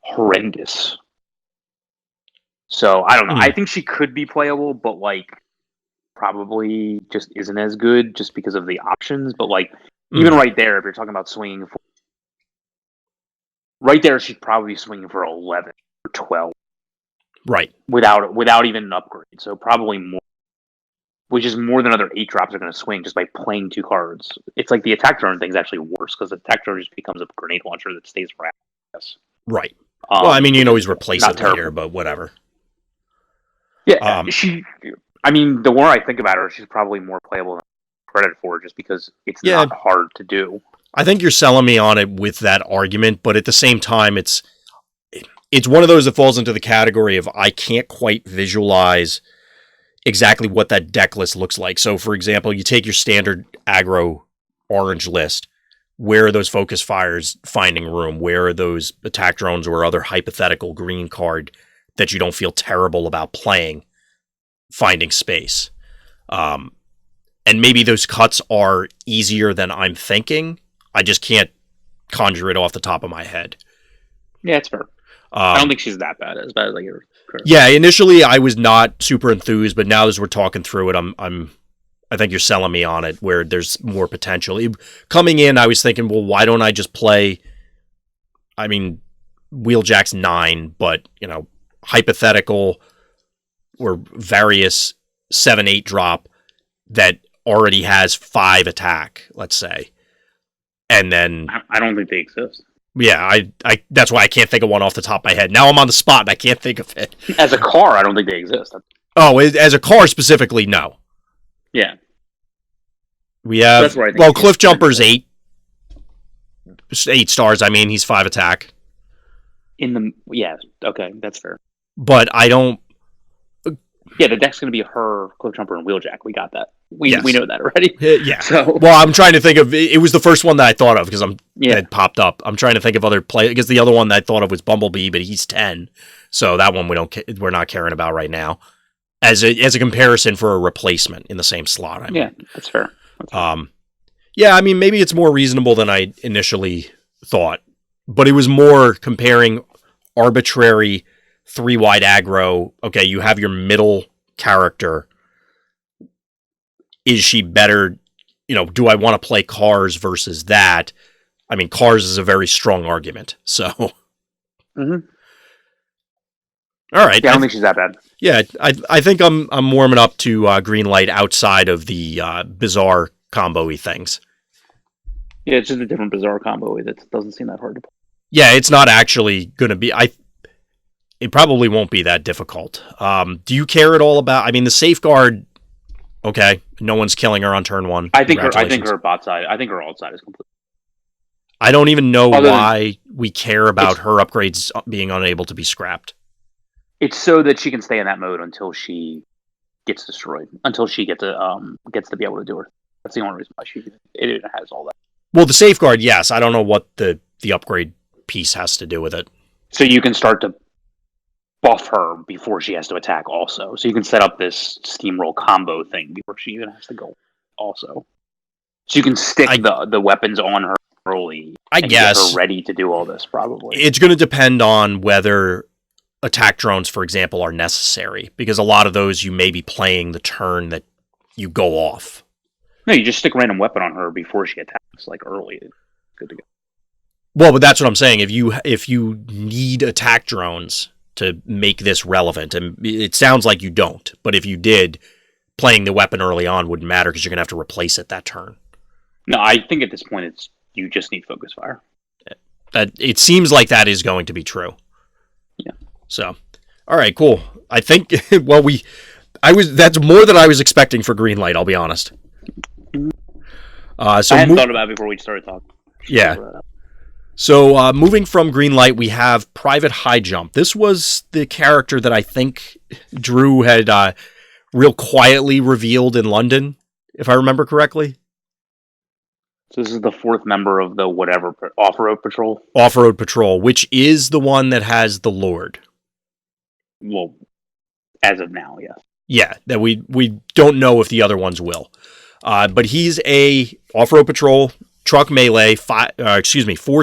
Speaker 2: horrendous. So, I don't know. I think she could be playable, but, like, probably just isn't as good just because of the options. But, like, even right there, if you're talking about swinging for... Right there, she'd probably be swinging for 11 or 12.
Speaker 1: Right.
Speaker 2: Without even an upgrade. So probably more. Which is more than other 8-drops are going to swing just by playing 2 cards. It's like the Attack Drone thing's actually worse, because the Attack Drone just becomes a grenade launcher that stays around. Yes.
Speaker 1: Right. Well, I mean, you can always replace it later, but whatever.
Speaker 2: Yeah, the more I think about her, she's probably more playable than credit for, just because it's not hard to do.
Speaker 1: I think you're selling me on it with that argument, but at the same time, it's one of those that falls into the category of I can't quite visualize exactly what that deck list looks like. So, for example, you take your standard aggro orange list. Where are those Focus Fires finding room? Where are those Attack Drones or other hypothetical green card that you don't feel terrible about playing finding space? And maybe those cuts are easier than I'm thinking. I just can't conjure it off the top of my head.
Speaker 2: Yeah, it's fair. I don't think she's that bad. As bad as I get her.
Speaker 1: Yeah, initially I was not super enthused, but now as we're talking through it, I think you're selling me on it where there's more potential. Coming in, I was thinking, well, why don't I just play? I mean, Wheeljack's 9, but hypothetical or various 7/8 drop that already has 5 attack, let's say, and then
Speaker 2: I don't think they exist.
Speaker 1: Yeah, I that's why I can't think of one off the top of my head. Now I'm on the spot and I can't think of it.
Speaker 2: As a car, I don't think they exist.
Speaker 1: Oh, as a car specifically, no.
Speaker 2: Yeah.
Speaker 1: We have, Cliff Jumper's 8 stars. I mean, he's 5 attack.
Speaker 2: Yeah, okay, that's fair.
Speaker 1: But I don't...
Speaker 2: Yeah, the deck's going to be her, Cliff Jumper, and Wheeljack. We got that. We know that already.
Speaker 1: Yeah.
Speaker 2: So,
Speaker 1: well, I'm trying to think of... It was the first one that I thought of because it popped up. I'm trying to think of other play because the other one that I thought of was Bumblebee, but he's 10. So that one we're not caring about right now. As a comparison for a replacement in the same slot. I mean.
Speaker 2: Yeah, that's fair.
Speaker 1: Yeah, I mean, maybe it's more reasonable than I initially thought, but it was more comparing arbitrary 3-wide aggro. Okay, you have your middle character. Is she better? Do I want to play Cars versus that? I mean, Cars is a very strong argument. So,
Speaker 2: all
Speaker 1: right.
Speaker 2: Yeah, I don't think she's that bad.
Speaker 1: Yeah, I think I'm warming up to green light outside of the bizarre combo-y things.
Speaker 2: Yeah, it's just a different bizarre combo that doesn't seem that hard to play.
Speaker 1: Yeah, it's not actually going to be... It probably won't be that difficult. Do you care at all about... I mean, the Safeguard... Okay, no one's killing her on turn 1.
Speaker 2: I think her bot side... I think her alt side is complete.
Speaker 1: I don't even know why we care about her upgrades being unable to be scrapped.
Speaker 2: It's so that she can stay in that mode until she gets destroyed. Until she gets to be able to do her. That's the only reason why it has all that.
Speaker 1: Well, the Safeguard, yes. I don't know what the upgrade piece has to do with it.
Speaker 2: So you can start to buff her before she has to attack also. So you can set up this steamroll combo thing before she even has to go also. So you can stick the weapons on her early.
Speaker 1: I guess.
Speaker 2: Get her ready to do all this, probably.
Speaker 1: It's going to depend on whether attack drones, for example, are necessary. Because a lot of those you may be playing the turn that you go off.
Speaker 2: No, you just stick a random weapon on her before she attacks, like early. Good to go.
Speaker 1: Well, but that's what I'm saying. If you need attack drones to make this relevant, and it sounds like you don't, but if you did, playing the weapon early on wouldn't matter because you're going to have to replace it that turn.
Speaker 2: No, I think at this point you just need focus fire.
Speaker 1: That it seems like that is going to be true.
Speaker 2: Yeah.
Speaker 1: So, all right, cool. I think that's more than I was expecting for green light. I'll be honest. So
Speaker 2: I hadn't thought about it before we started talking.
Speaker 1: Yeah. So moving from green light, we have Private High Jump. This was the character that I think Drew had real quietly revealed in London, if I remember correctly.
Speaker 2: So this is the 4th member of the whatever Off-Road Patrol?
Speaker 1: Off-Road Patrol, which is the one that has the Lord.
Speaker 2: Well, as of now, yes.
Speaker 1: Yeah, that we don't know if the other ones will. But he's a Off-Road Patrol truck melee, 4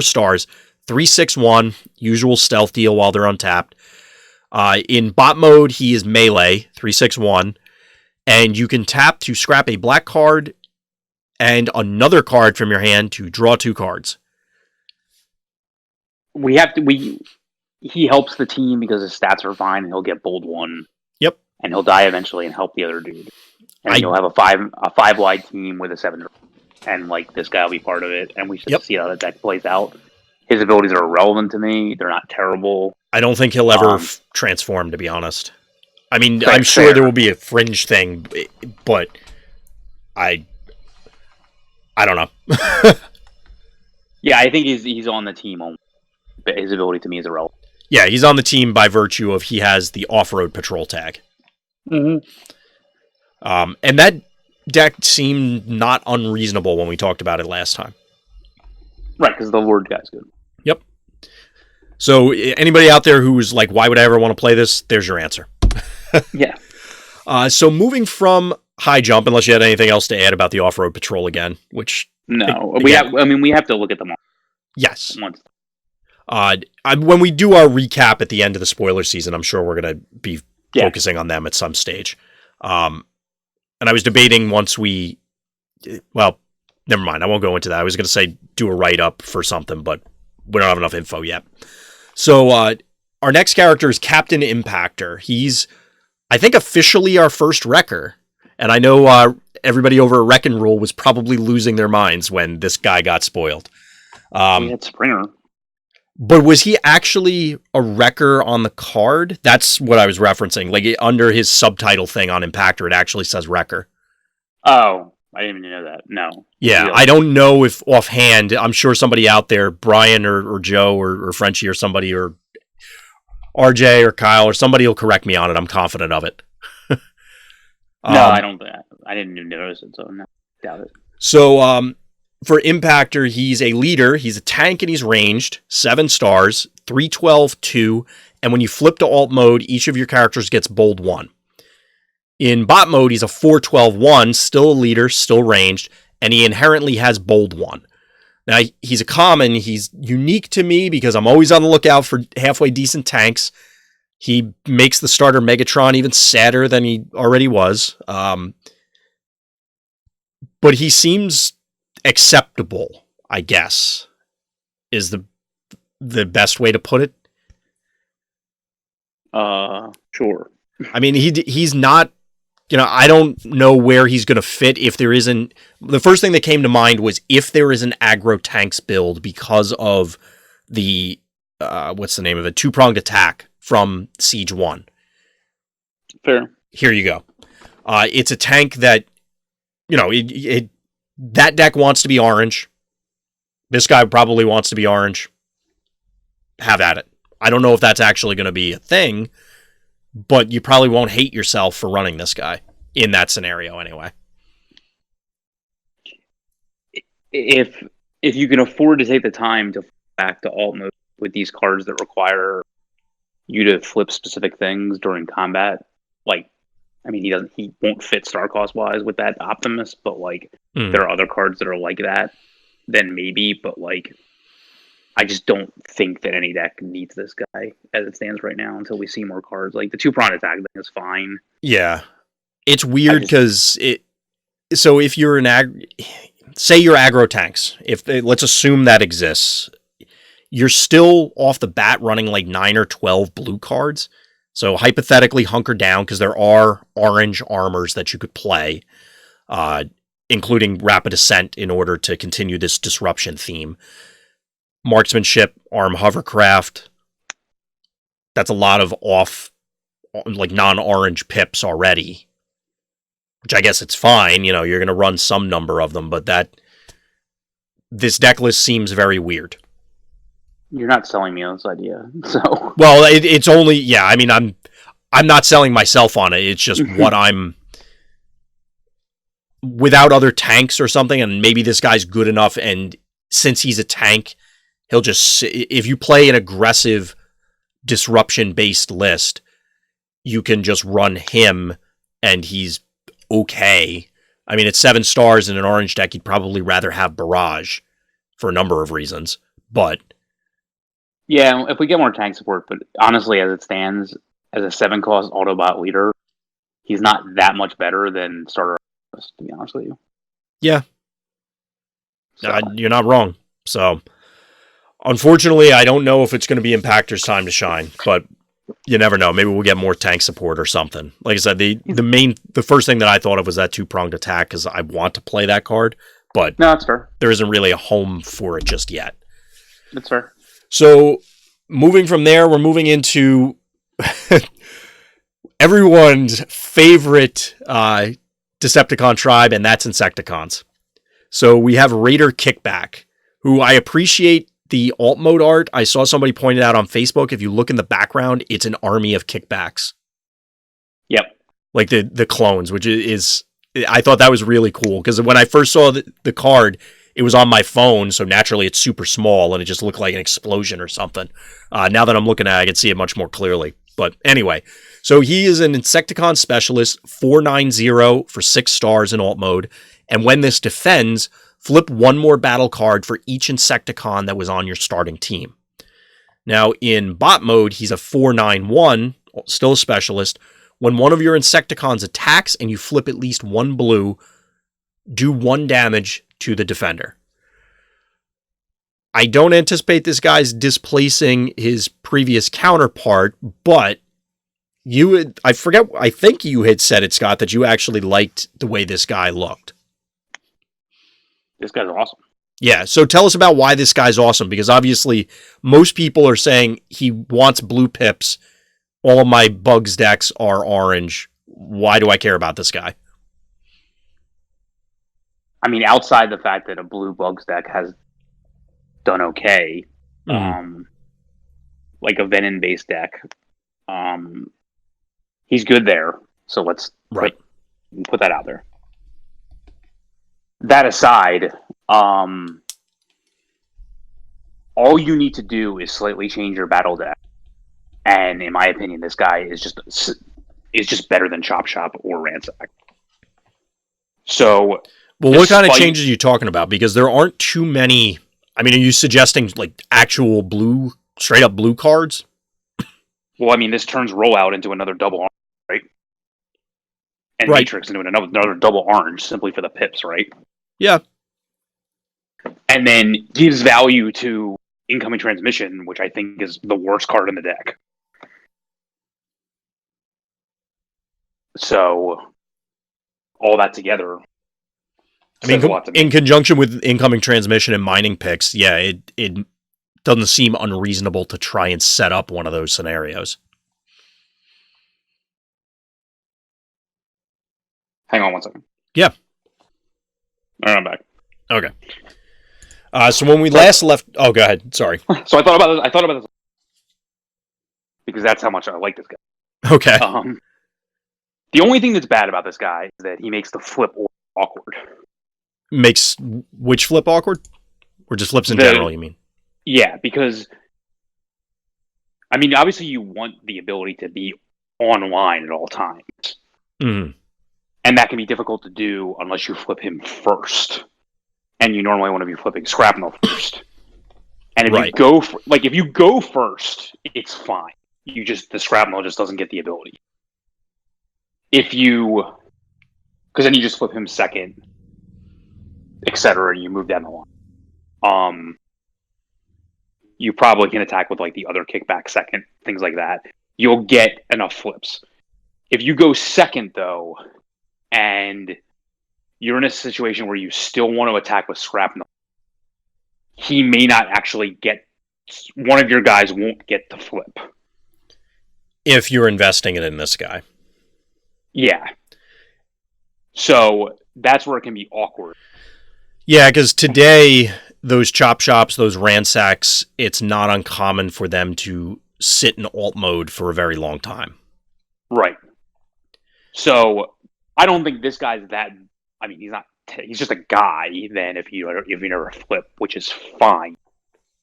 Speaker 1: stars, 3/6/1, usual stealth deal while they're untapped. In bot mode, he is melee, 3/6/1, and you can tap to scrap a black card and another card from your hand to draw 2 cards.
Speaker 2: He helps the team because his stats are fine, and he'll get bold 1.
Speaker 1: Yep.
Speaker 2: And he'll die eventually and help the other dude. And you'll have a 5-wide team with a 7. And this guy will be part of it, and we should see how that deck plays out. His abilities are irrelevant to me. They're not terrible.
Speaker 1: I don't think he'll ever transform, to be honest. I mean, I'm sure there will be a fringe thing, but I don't know.
Speaker 2: Yeah, I think he's on the team only. But his ability to me is irrelevant.
Speaker 1: Yeah, he's on the team by virtue of he has the Off-Road Patrol tag.
Speaker 2: Mm-hmm.
Speaker 1: And that deck seemed not unreasonable when we talked about it last time.
Speaker 2: Right, because the Lord guy's good.
Speaker 1: Yep. So anybody out there who's like, why would I ever want to play this? There's your answer.
Speaker 2: Yeah.
Speaker 1: So moving from high jump unless you had anything else to add about the off-road patrol again, which
Speaker 2: No,
Speaker 1: again,
Speaker 2: we have to look at them all
Speaker 1: yes.
Speaker 2: once.
Speaker 1: When we do our recap at the end of the spoiler season, I'm sure we're going to be focusing on them at some stage. And I was debating well, never mind. I won't go into that. I was going to say do a write-up for something, but we don't have enough info yet. So our next character is Captain Impactor. He's, I think, officially our first wrecker. And I know everybody over at Wreck and Rule was probably losing their minds when this guy got spoiled.
Speaker 2: We had Springer.
Speaker 1: But was he actually a wrecker on the card? That's what I was referencing. Like under his subtitle thing on Impactor, it actually says wrecker.
Speaker 2: Oh, I didn't even know that. No.
Speaker 1: Yeah,
Speaker 2: Really?
Speaker 1: I don't know if offhand, I'm sure somebody out there, Brian or Joe or Frenchie or somebody or RJ or Kyle or somebody will correct me on it. I'm confident of it.
Speaker 2: No, I don't. I didn't even notice it, so no, doubt it.
Speaker 1: So for Impactor, he's a leader. He's a tank and he's ranged. 7 stars, 312, 2. And when you flip to alt mode, each of your characters gets bold 1. In bot mode, he's a 412, 1, still a leader, still ranged, and he inherently has bold 1. Now, he's a common. He's unique to me because I'm always on the lookout for halfway decent tanks. He makes the starter Megatron even sadder than he already was. But he seems acceptable, I guess, is the best way to put it.
Speaker 2: Sure.
Speaker 1: I mean, he's not, I don't know where he's going to fit if there isn't. The first thing that came to mind was if there is an aggro tanks build because of the, what's the name of it? 2-pronged attack from Siege 1.
Speaker 2: Fair.
Speaker 1: Here you go. It's a tank that, that deck wants to be orange. This guy probably wants to be orange. Have at it. I don't know if that's actually going to be a thing, but you probably won't hate yourself for running this guy in that scenario anyway.
Speaker 2: If you can afford to take the time to back to alt mode with these cards that require you to flip specific things during combat, he won't fit star cost wise with that Optimus, but there are other cards that are like that, then maybe, but I just don't think that any deck needs this guy as it stands right now until we see more cards. Like the 2-pronged attack thing is fine.
Speaker 1: Yeah. It's weird because so if you're say you're aggro tanks, let's assume that exists, you're still off the bat running 9 or 12 blue cards. So hypothetically hunker down because there are orange armors that you could play, including Rapid Ascent in order to continue this disruption theme. Marksmanship, arm hovercraft. That's a lot of non-orange pips already. Which I guess it's fine, you're going to run some number of them, but this deck list seems very weird.
Speaker 2: You're not selling me on this idea, so.
Speaker 1: Well, it's only, I'm not selling myself on it. It's just what I'm, without other tanks or something, and maybe this guy's good enough, and since he's a tank, he'll just, if you play an aggressive disruption-based list, you can just run him, and he's okay. I mean, it's 7 stars in an orange deck. You'd probably rather have Barrage for a number of reasons, but...
Speaker 2: Yeah, if we get more tank support, but honestly, as it stands, as a 7-cost Autobot leader, he's not that much better than starter, to be honest with you.
Speaker 1: Yeah. So. You're not wrong. So, unfortunately, I don't know if it's going to be Impactor's time to shine, but you never know. Maybe we'll get more tank support or something. Like I said, the first thing that I thought of was that 2-pronged attack because I want to play that card, but
Speaker 2: no, that's fair.
Speaker 1: There isn't really a home for it just yet.
Speaker 2: That's fair.
Speaker 1: So, moving from there, we're moving into everyone's favorite Decepticon tribe, and that's Insecticons. So we have Raider Kickback, who I appreciate the alt mode art. I saw somebody pointed out on Facebook, if you look in the background, it's an army of kickbacks.
Speaker 2: Yep.
Speaker 1: Like the clones, which is, I thought that was really cool, because when I first saw the card, it was on my phone, so naturally it's super small, and it just looked like an explosion or something. Now that I'm looking at it, I can see it much more clearly. But anyway, So he is an Insecticon specialist, 490 for 6 stars in alt mode. And when this defends, flip one more battle card for each Insecticon that was on your starting team. Now, in bot mode, he's a 491, still a specialist. When one of your Insecticons attacks and you flip at least one blue, do 1 damage to the defender. I don't anticipate this guy's displacing his previous counterpart, but I think you had said it, Scott, that you actually liked the way this guy looked.
Speaker 2: This guy's awesome.
Speaker 1: Yeah, so tell us about why this guy's awesome, because obviously most people are saying he wants blue pips. All of my bugs decks are orange. Why do I care about this guy?
Speaker 2: I mean, outside the fact that a blue bugs deck has done okay, like a Venom-based deck, he's good there. So let's put that out there. That aside, all you need to do is slightly change your battle deck, and in my opinion, this guy is just better than Chop Shop or Ransack. So,
Speaker 1: well, what kind of changes are you talking about? Because there aren't too many. I mean, are you suggesting like actual blue, straight up blue cards?
Speaker 2: Well, I mean, this turns Rollout into another double orange, right? And Matrix into another double orange simply for the pips, right?
Speaker 1: Yeah.
Speaker 2: And then gives value to Incoming Transmission, which I think is the worst card in the deck. So, all that together.
Speaker 1: I mean, in conjunction with Incoming Transmission and Mining Picks, yeah, it doesn't seem unreasonable to try and set up one of those scenarios.
Speaker 2: Hang on one second.
Speaker 1: Yeah.
Speaker 2: All right, I'm back.
Speaker 1: Okay. So when we last left... Oh, go ahead. Sorry.
Speaker 2: So I thought about this because that's how much I like this guy.
Speaker 1: Okay.
Speaker 2: The only thing that's bad about this guy is that he makes the flip awkward.
Speaker 1: Makes which flip awkward? Or just flips in general, you mean?
Speaker 2: Yeah, because... I mean, obviously you want the ability to be online at all times.
Speaker 1: Mm-hmm.
Speaker 2: And that can be difficult to do unless you flip him first. And you normally want to be flipping Scrapnel first. And if you go if you go first, it's fine. The Scrapnel just doesn't get the ability. Because then you just flip him second, etc. You move down the line. You probably can attack with like the other kickback second, things like that. You'll get enough flips. If you go second though, and you're in a situation where you still want to attack with Scrapnel, he may not actually get... One of your guys won't get to flip.
Speaker 1: If you're investing it in this guy.
Speaker 2: Yeah. So, that's where it can be awkward.
Speaker 1: Yeah, because today, those Chop Shops, those Ransacks, it's not uncommon for them to sit in alt mode for a very long time.
Speaker 2: Right. So... I don't think this guy's that... I mean, he's just a guy, then, if you never flip, which is fine.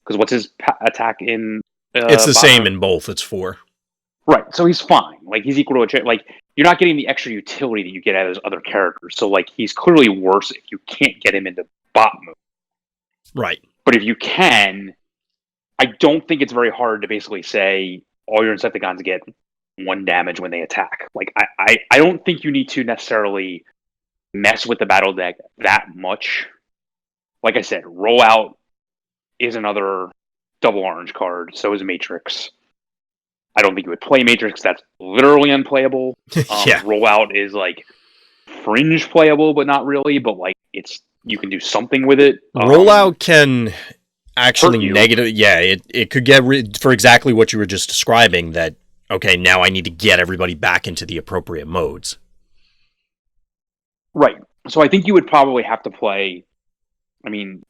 Speaker 2: Because what's his attack in...
Speaker 1: it's the same in both. It's 4.
Speaker 2: Right, so he's fine. Like, he's equal to like, you're not getting the extra utility that you get out of those other characters. So, like, he's clearly worse if you can't get him into bot mode.
Speaker 1: Right.
Speaker 2: But if you can, I don't think it's very hard to basically say all your Insecticons get 1 damage when they attack. Like, I don't think you need to necessarily mess with the battle deck that much. Like I said, Rollout is another double orange card. So is Matrix. I don't think you would play Matrix. That's literally unplayable.
Speaker 1: Yeah.
Speaker 2: Rollout is like fringe playable, but not really. But like you can do something with it.
Speaker 1: Rollout can actually negative. Yeah, it could get for exactly what you were just describing. That okay, now I need to get everybody back into the appropriate modes.
Speaker 2: Right. So I think you would probably have to play. I mean,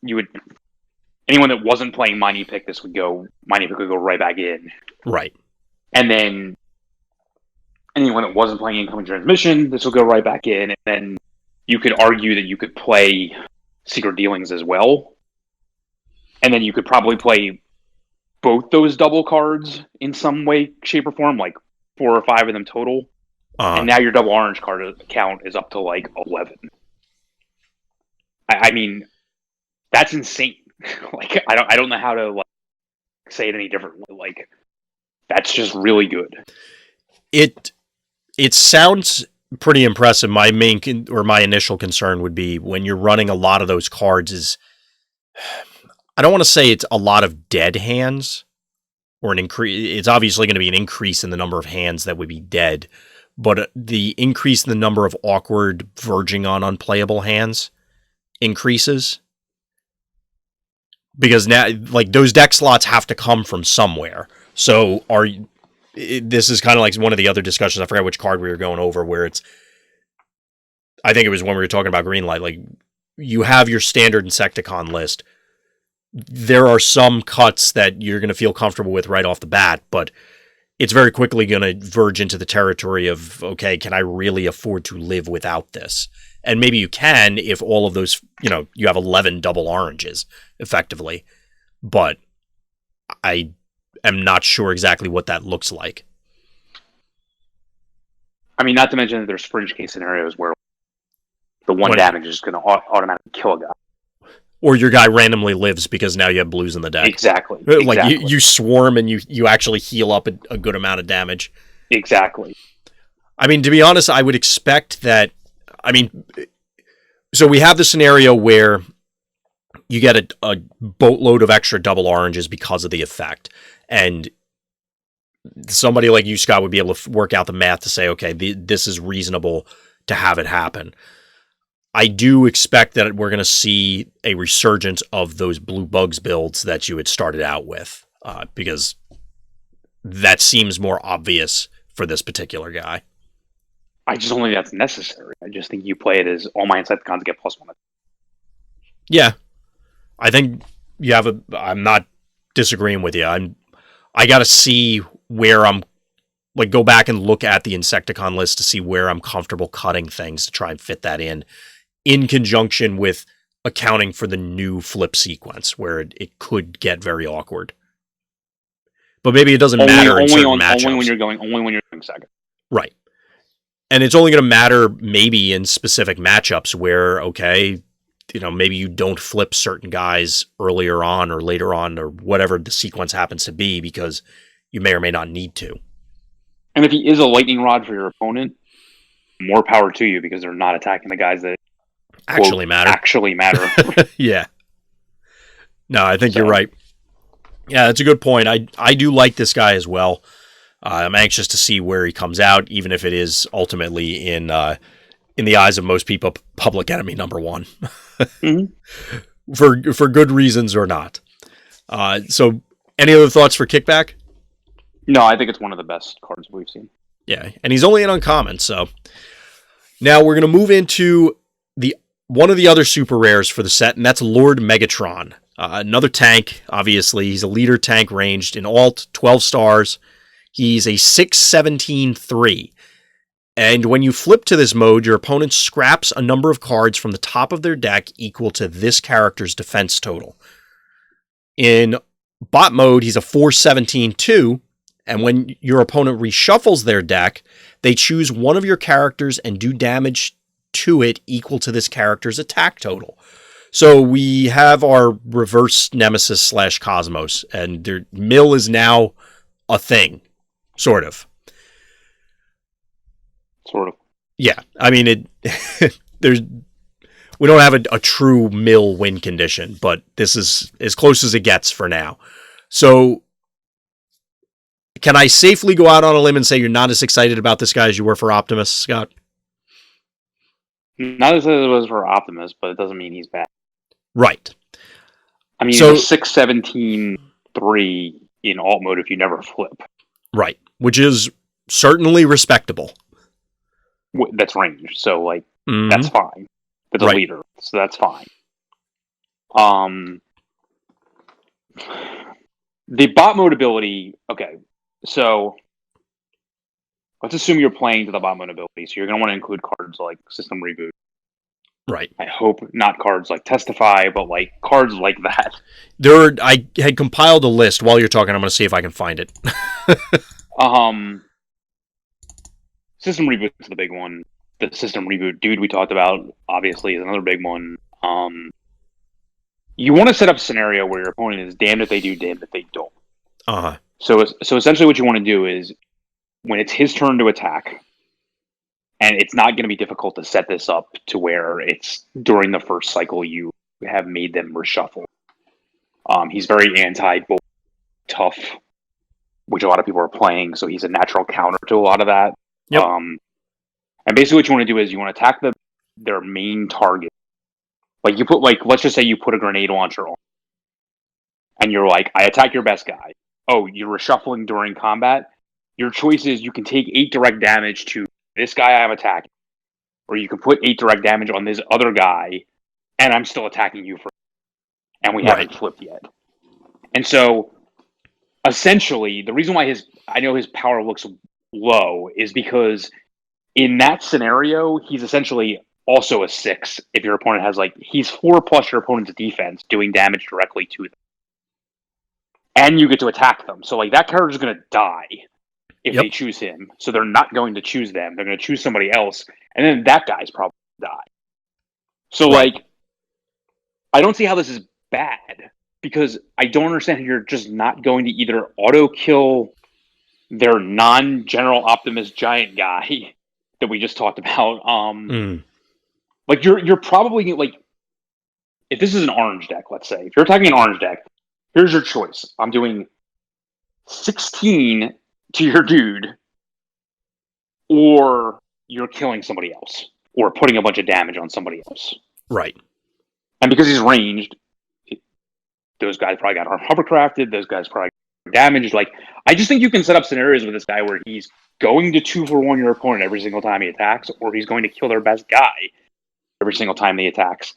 Speaker 2: anyone that wasn't playing Mighty Pick, Mighty Pick would go right back in.
Speaker 1: Right.
Speaker 2: And then anyone that wasn't playing Incoming Transmission, this will go right back in. And then you could argue that you could play Secret Dealings as well. And then you could probably play both those double cards in some way, shape, or form, like 4 or 5 of them total,
Speaker 1: Uh,
Speaker 2: and now your double orange card count is up to like 11. I mean, that's insane. Like, I don't know how to like say it any differently. Like, that's just really good.
Speaker 1: it sounds pretty impressive. My my initial concern would be when you're running a lot of those cards is, I don't want to say it's a lot of dead hands or an increase. It's obviously going to be an increase in the number of hands that would be dead, but the increase in the number of awkward verging on unplayable hands increases. Because now, like, those deck slots have to come from somewhere. So this is kind of like one of the other discussions. I forgot which card we were going over where I think it was when we were talking about Greenlight. Like, you have your standard Insecticon list. There are some cuts that you're going to feel comfortable with right off the bat, but it's very quickly going to verge into the territory of, okay, can I really afford to live without this? And maybe you can if all of those, you have 11 double oranges effectively, but I am not sure exactly what that looks like.
Speaker 2: I mean, not to mention that there's fringe case scenarios where the one damage is going to automatically kill a guy.
Speaker 1: Or your guy randomly lives because now you have blues in the deck.
Speaker 2: Exactly.
Speaker 1: Like you swarm and you actually heal up a good amount of damage.
Speaker 2: Exactly.
Speaker 1: I mean, to be honest, I would expect that. I mean, so we have the scenario where you get a boatload of extra double oranges because of the effect. And somebody like you, Scott, would be able to work out the math to say, okay, this is reasonable to have it happen. I do expect that we're going to see a resurgence of those blue bugs builds that you had started out with, because that seems more obvious for this particular guy.
Speaker 2: I just don't think that's necessary. I just think you play it as all my Insecticons get +1.
Speaker 1: Yeah. I think I'm not disagreeing with you. I got to see where I'm, like, go back and look at the Insecticon list to see where I'm comfortable cutting things to try and fit that in conjunction with accounting for the new flip sequence where it could get very awkward. But maybe it doesn't matter in certain matchups.
Speaker 2: Only when you're going second.
Speaker 1: Right. And it's only going to matter maybe in specific matchups where, okay, maybe you don't flip certain guys earlier on or later on or whatever the sequence happens to be because you may or may not need to.
Speaker 2: And if he is a lightning rod for your opponent, more power to you because they're not attacking the guys that
Speaker 1: actually matter. Yeah. No, I think you're right. Yeah, that's a good point. I do like this guy as well. I'm anxious to see where he comes out, even if it is ultimately in the eyes of most people, public enemy number one, mm-hmm. for good reasons or not. So, any other thoughts for Kickback?
Speaker 2: No, I think it's one of the best cards we've seen.
Speaker 1: Yeah, and he's only an uncommon. So now we're going to move into one of the other super rares for the set, and that's Lord Megatron. Another tank, obviously. He's a leader tank ranged in alt, 12 stars. He's a 6/17/3. And when you flip to this mode, your opponent scraps a number of cards from the top of their deck equal to this character's defense total. In bot mode, he's a 4/17/2. And when your opponent reshuffles their deck, they choose one of your characters and do damage to it equal to this character's attack total. So we have our reverse Nemesis / Cosmos, and their mill is now a thing, sort of.
Speaker 2: Sort of.
Speaker 1: Yeah, I mean, we don't have a true mill win condition, but this is as close as it gets for now. So can I safely go out on a limb and say you're not as excited about this guy as you were for Optimus, Scott?
Speaker 2: Not as it was for Optimus, but it doesn't mean he's bad.
Speaker 1: Right.
Speaker 2: I mean, so, 6/17/3 in alt mode if you never flip.
Speaker 1: Right, which is certainly respectable.
Speaker 2: That's range, so that's fine. That's a leader, so that's fine. The bot mode ability, okay, so let's assume you're playing to the bot mode ability, so you're going to want to include cards like System Reboot.
Speaker 1: Right.
Speaker 2: I hope not cards like Testify, but cards like that.
Speaker 1: I had compiled a list while you're talking. I'm going to see if I can find it.
Speaker 2: system reboot's the big one. The system reboot dude we talked about obviously is another big one. You want to set up a scenario where your opponent is damned if they do, damned if they don't.
Speaker 1: Uh-huh.
Speaker 2: So essentially what you want to do is when it's his turn to attack, and it's not going to be difficult to set this up to where it's during the first cycle you have made them reshuffle. He's very anti-bolt tough, which a lot of people are playing, so he's a natural counter to a lot of that.
Speaker 1: Yep.
Speaker 2: And basically what you want to do is you want to attack their main target. Like you put let's just say you put a grenade launcher on, and you're like, I attack your best guy. Oh, you're reshuffling during combat. Your choice is you can take 8 direct damage to this guy I'm attacking, or you can put 8 direct damage on this other guy, and I'm still attacking you for, and we haven't flipped yet. And so, essentially, the reason why I know his power looks low is because in that scenario, he's essentially also a 6 if your opponent has he's 4 plus your opponent's defense doing damage directly to them. And you get to attack them. So that character's going to die if they choose him. So they're not going to choose them. They're going to choose somebody else. And then that guy's probably going to die. So I don't see how this is bad, because I don't understand how you're just not going to either auto kill their non-General Optimus giant guy that we just talked about. You're probably if this is an orange deck, let's say, if you're attacking an orange deck, here's your choice. I'm doing 16 to your dude, or you're killing somebody else, or putting a bunch of damage on somebody else.
Speaker 1: Right.
Speaker 2: And because he's ranged, those guys probably got hovercrafted, those guys probably got damaged. I just think you can set up scenarios with this guy where he's going to 2-for-1 your opponent every single time he attacks, or he's going to kill their best guy every single time he attacks.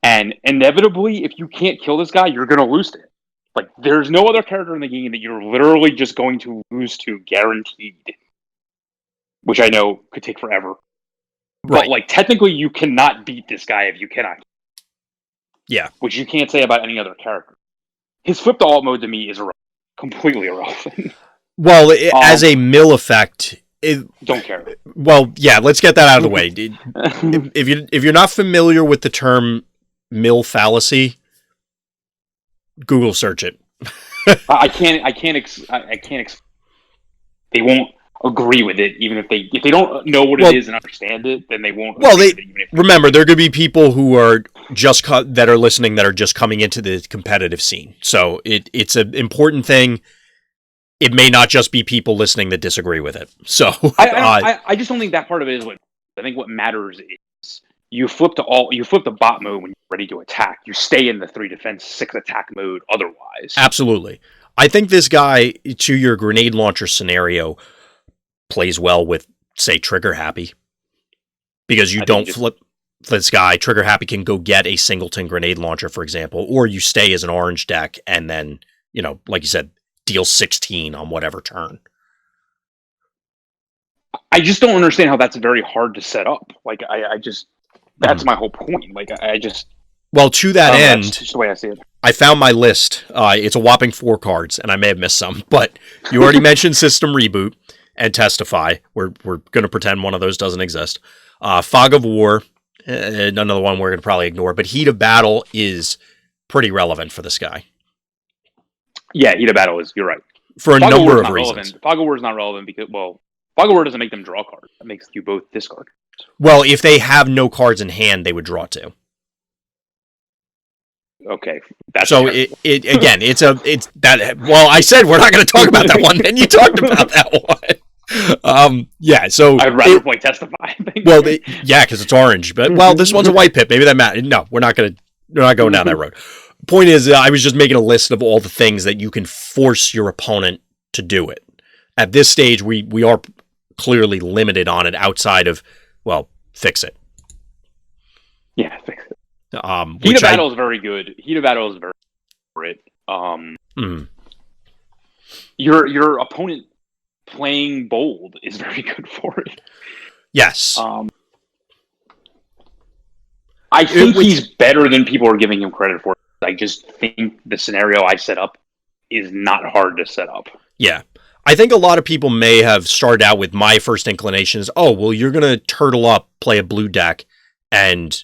Speaker 2: And inevitably, if you can't kill this guy, you're going to lose to him. There's no other character in the game that you're literally just going to lose to, guaranteed. Which I know could take forever.
Speaker 1: Right.
Speaker 2: But, technically, you cannot beat this guy if you cannot.
Speaker 1: Yeah.
Speaker 2: Which you can't say about any other character. His flip to alt mode to me is completely irrelevant.
Speaker 1: Well, as a mill effect...
Speaker 2: don't care.
Speaker 1: Well, yeah, let's get that out of the way. If you're not familiar with the term mill fallacy... Google search it.
Speaker 2: I can't. They won't agree with it, even if they don't know what it is and understand it, then they won't.
Speaker 1: Well, remember there could be people who are that are listening that are just coming into the competitive scene. So it's an important thing. It may not just be people listening that disagree with it. So
Speaker 2: I just don't think that part of it is what I think. What matters is you flip the bot mode when you're ready to attack. You stay in the 3 defense, 6 attack mode otherwise.
Speaker 1: Absolutely. I think this guy, to your grenade launcher scenario, plays well with, say, Trigger Happy. Because you don't flip this guy. Trigger Happy can go get a singleton grenade launcher, for example, or you stay as an orange deck and then, like you said, deal 16 on whatever turn.
Speaker 2: I just don't understand how that's very hard to set up. That's my whole point.
Speaker 1: Well, to that end,
Speaker 2: that's just the way I see it.
Speaker 1: I found my list. It's a whopping 4 cards, and I may have missed some, but you already mentioned System Reboot and Testify. We're going to pretend one of those doesn't exist. Fog of War, another one we're going to probably ignore, but Heat of Battle is pretty relevant for this guy.
Speaker 2: Yeah, Heat of Battle is, you're right.
Speaker 1: For a number of reasons.
Speaker 2: Fog of War is not relevant because, Fog of War doesn't make them draw cards. That makes you both discard.
Speaker 1: Well, if they have no cards in hand, they would draw 2.
Speaker 2: Okay, that's
Speaker 1: so it's that. Well, I said we're not going to talk about that one, and you talked about that one. Yeah. So
Speaker 2: I'd rather play Testify.
Speaker 1: Well, because it's orange, but this one's a white pip. Maybe that matters. No, we're not going down that road. Point is, I was just making a list of all the things that you can force your opponent to do it. At this stage, we are clearly limited on it outside of, fix it.
Speaker 2: Yeah, fix it. Heat of Battle is very good. Heat of Battle is very good for it. Your opponent playing bold is very good for it.
Speaker 1: Yes.
Speaker 2: I think he's better than people are giving him credit for. I just think the scenario I set up is not hard to set up.
Speaker 1: Yeah. I think a lot of people may have started out with my first inclination is, oh, well, you're going to turtle up, play a blue deck, and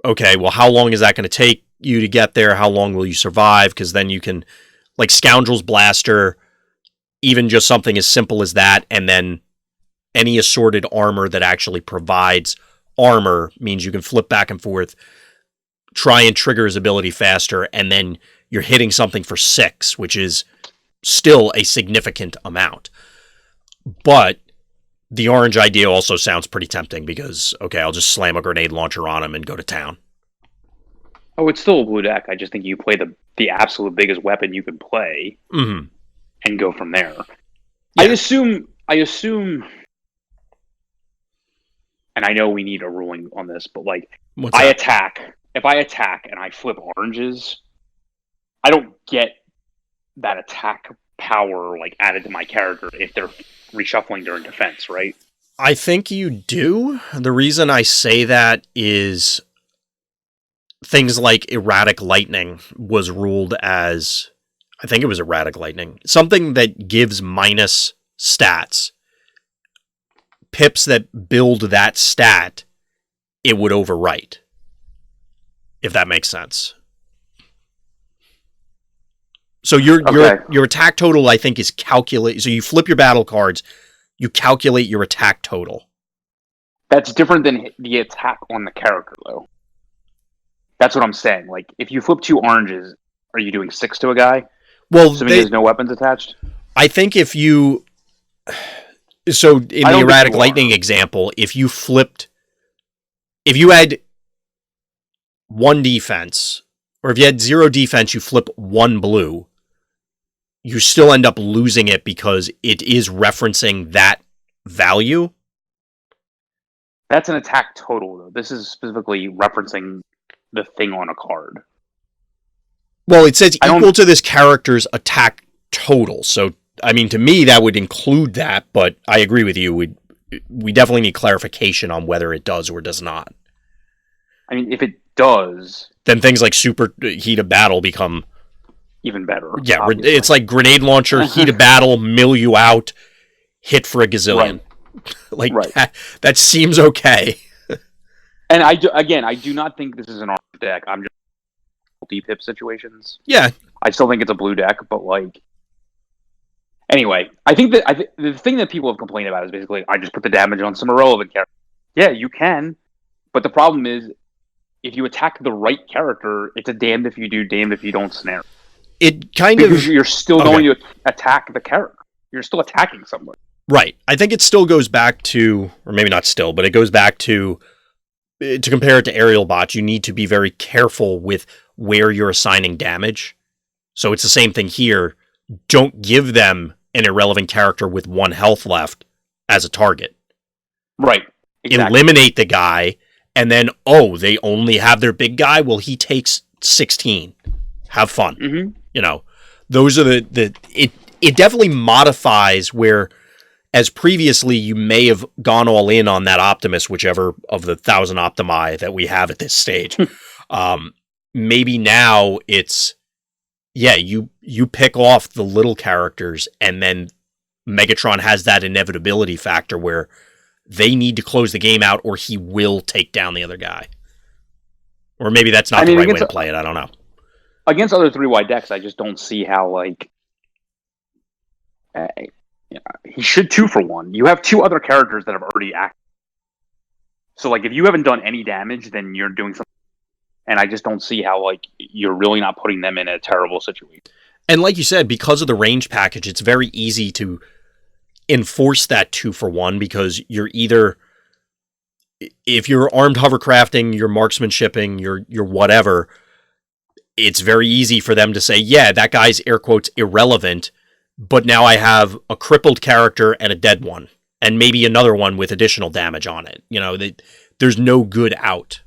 Speaker 1: okay, well, how long is that going to take you to get there? How long will you survive? Because then you can, like Scoundrel's Blaster, even just something as simple as that, and then any assorted armor that actually provides armor means you can flip back and forth, try and trigger his ability faster, and then you're hitting something for 6, which is still a significant amount. But the orange idea also sounds pretty tempting because, okay, I'll just slam a grenade launcher on him and go to town.
Speaker 2: Oh, it's still a blue deck. I just think you play the absolute biggest weapon you can play and go from there. Yeah. I assume, and I know we need a ruling on this, but like, if I attack and I flip oranges, I don't get that attack power like added to my character if they're reshuffling during defense, right?
Speaker 1: I think you do. The reason I say that is things like Erratic Lightning was ruled as, I think it was Erratic Lightning, something that gives minus stats. Pips that build that stat, it would overwrite. If that makes sense. So your attack total, I think, is calculated. So you flip your battle cards, you calculate your attack total.
Speaker 2: That's different than the attack on the character, though. That's what I'm saying. Like, if you flip 2 oranges, are you doing 6 to a guy?
Speaker 1: Well,
Speaker 2: assuming there's no weapons attached?
Speaker 1: I think if you... So, in the Erratic Lightning example, if you had 1 defense, or if you had 0 defense, you flip 1 blue, you still end up losing it because it is referencing that value.
Speaker 2: That's an attack total, though. This is specifically referencing the thing on a card.
Speaker 1: Well, it says equal to this character's attack total. So, I mean, to me, that would include that, but I agree with you. We definitely need clarification on whether it does or does not.
Speaker 2: I mean, if it does...
Speaker 1: Then things like Super Heat of Battle become...
Speaker 2: even better.
Speaker 1: Yeah, obviously. It's like Grenade Launcher, Heat of Battle, mill you out, hit for a gazillion. Right. That seems okay.
Speaker 2: And I do not think this is an orange deck. I'm just multi-pip situations.
Speaker 1: Yeah.
Speaker 2: I still think it's a blue deck, but like... Anyway, I think that the thing that people have complained about is basically, I just put the damage on some irrelevant character. Yeah, you can, but the problem is, if you attack the right character, it's a damned if you do, damned if you don't scenario.
Speaker 1: It kind
Speaker 2: because you're still going to attack the character. You're still attacking someone.
Speaker 1: Right. I think it still goes back to, or maybe not still, but it goes back to compare it to aerial bots, you need to be very careful with where you're assigning damage. So it's the same thing here. Don't give them an irrelevant character with 1 health left as a target.
Speaker 2: Right. Exactly.
Speaker 1: Eliminate the guy, and then, they only have their big guy? Well, he takes 16. Have fun.
Speaker 2: Mm-hmm.
Speaker 1: You know, those are it definitely modifies where, as previously, you may have gone all in on that Optimus, whichever of the 1,000 Optimi that we have at this stage. Maybe now it's, you pick off the little characters, and then Megatron has that inevitability factor where they need to close the game out or he will take down the other guy. Or maybe that's not the right way to play it. I don't know.
Speaker 2: Against other 3-wide decks, I just don't see how, like... he should 2 for 1. You have 2 other characters that have already acted. So, like, if you haven't done any damage, then you're doing something. And I just don't see how, like, you're really not putting them in a terrible situation.
Speaker 1: And like you said, because of the range package, it's very easy to enforce that 2 for 1 because you're either... If you're armed hovercrafting, you're marksmanshipping, you're whatever... It's very easy for them to say, yeah, that guy's air quotes irrelevant, but now I have a crippled character and a dead one, and maybe another one with additional damage on it. You know, there's no good out.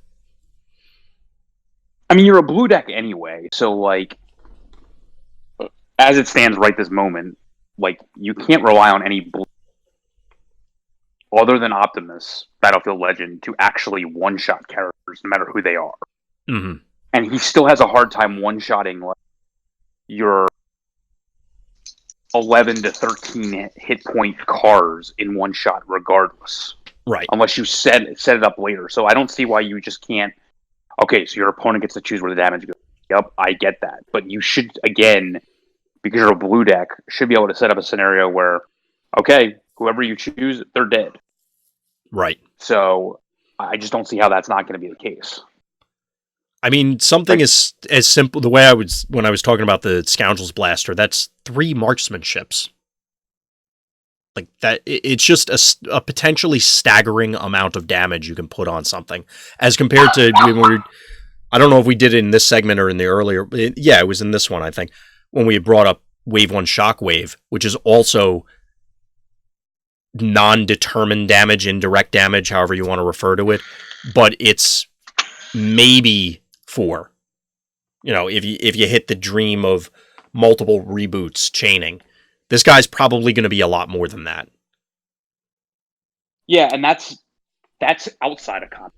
Speaker 2: I mean, you're a blue deck anyway, so like, as it stands right this moment, like, you can't rely on any blue other than Optimus, Battlefield Legend, to actually one-shot characters, no matter who they are.
Speaker 1: Mm-hmm.
Speaker 2: And he still has a hard time one-shotting like your 11 to 13 hit point cards in one shot, regardless.
Speaker 1: Right.
Speaker 2: Unless you set it up later. So I don't see why you just can't. Okay, so your opponent gets to choose where the damage goes. Yep, I get that. But you should, again, because you're a blue deck, should be able to set up a scenario where, okay, whoever you choose, they're dead.
Speaker 1: Right.
Speaker 2: So I just don't see how that's not going to be the case.
Speaker 1: I mean, something as simple, the way I was, when I was talking about the Scoundrel's Blaster, that's 3 marksmanships. Like that, it's just a potentially staggering amount of damage you can put on something, as compared to when I don't know if we did it in this segment or in the earlier. Yeah, it was in this one, I think, when we had brought up Wave 1 Shockwave, which is also non-determined damage, indirect damage, however you want to refer to it, but it's maybe 4. You know, if you hit the dream of multiple reboots chaining, this guy's probably going to be a lot more than that.
Speaker 2: Yeah, and that's outside of combat.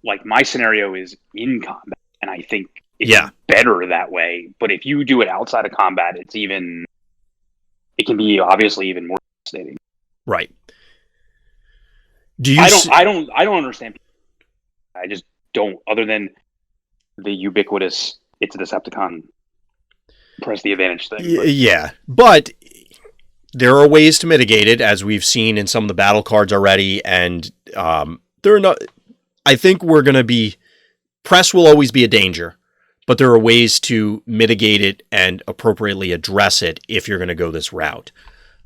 Speaker 2: Like, my scenario is in combat, and I think it's better that way. But if you do it outside of combat, it can be obviously even more devastating.
Speaker 1: Right.
Speaker 2: I don't understand. I just don't. Other than the ubiquitous, it's a Decepticon, press the advantage thing.
Speaker 1: Yeah, but there are ways to mitigate it, as we've seen in some of the battle cards already, and they're not. I think we're going to be. Press will always be a danger, but there are ways to mitigate it and appropriately address it if you're going to go this route.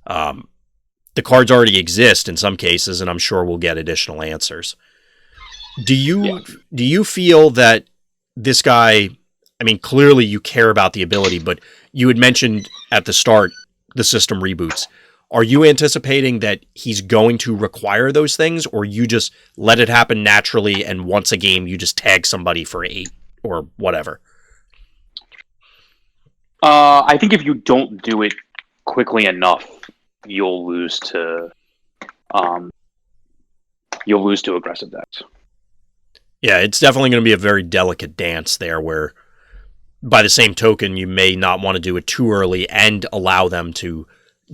Speaker 1: The cards already exist in some cases, and I'm sure we'll get additional answers. Do you feel that this guy? I mean, clearly you care about the ability, but you had mentioned at the start the system reboots. Are you anticipating that he's going to require those things, or you just let it happen naturally, and once a game you just tag somebody for 8 or whatever?
Speaker 2: I think if you don't do it quickly enough, you'll lose to aggressive decks.
Speaker 1: Yeah, it's definitely going to be a very delicate dance there, where by the same token, you may not want to do it too early and allow them to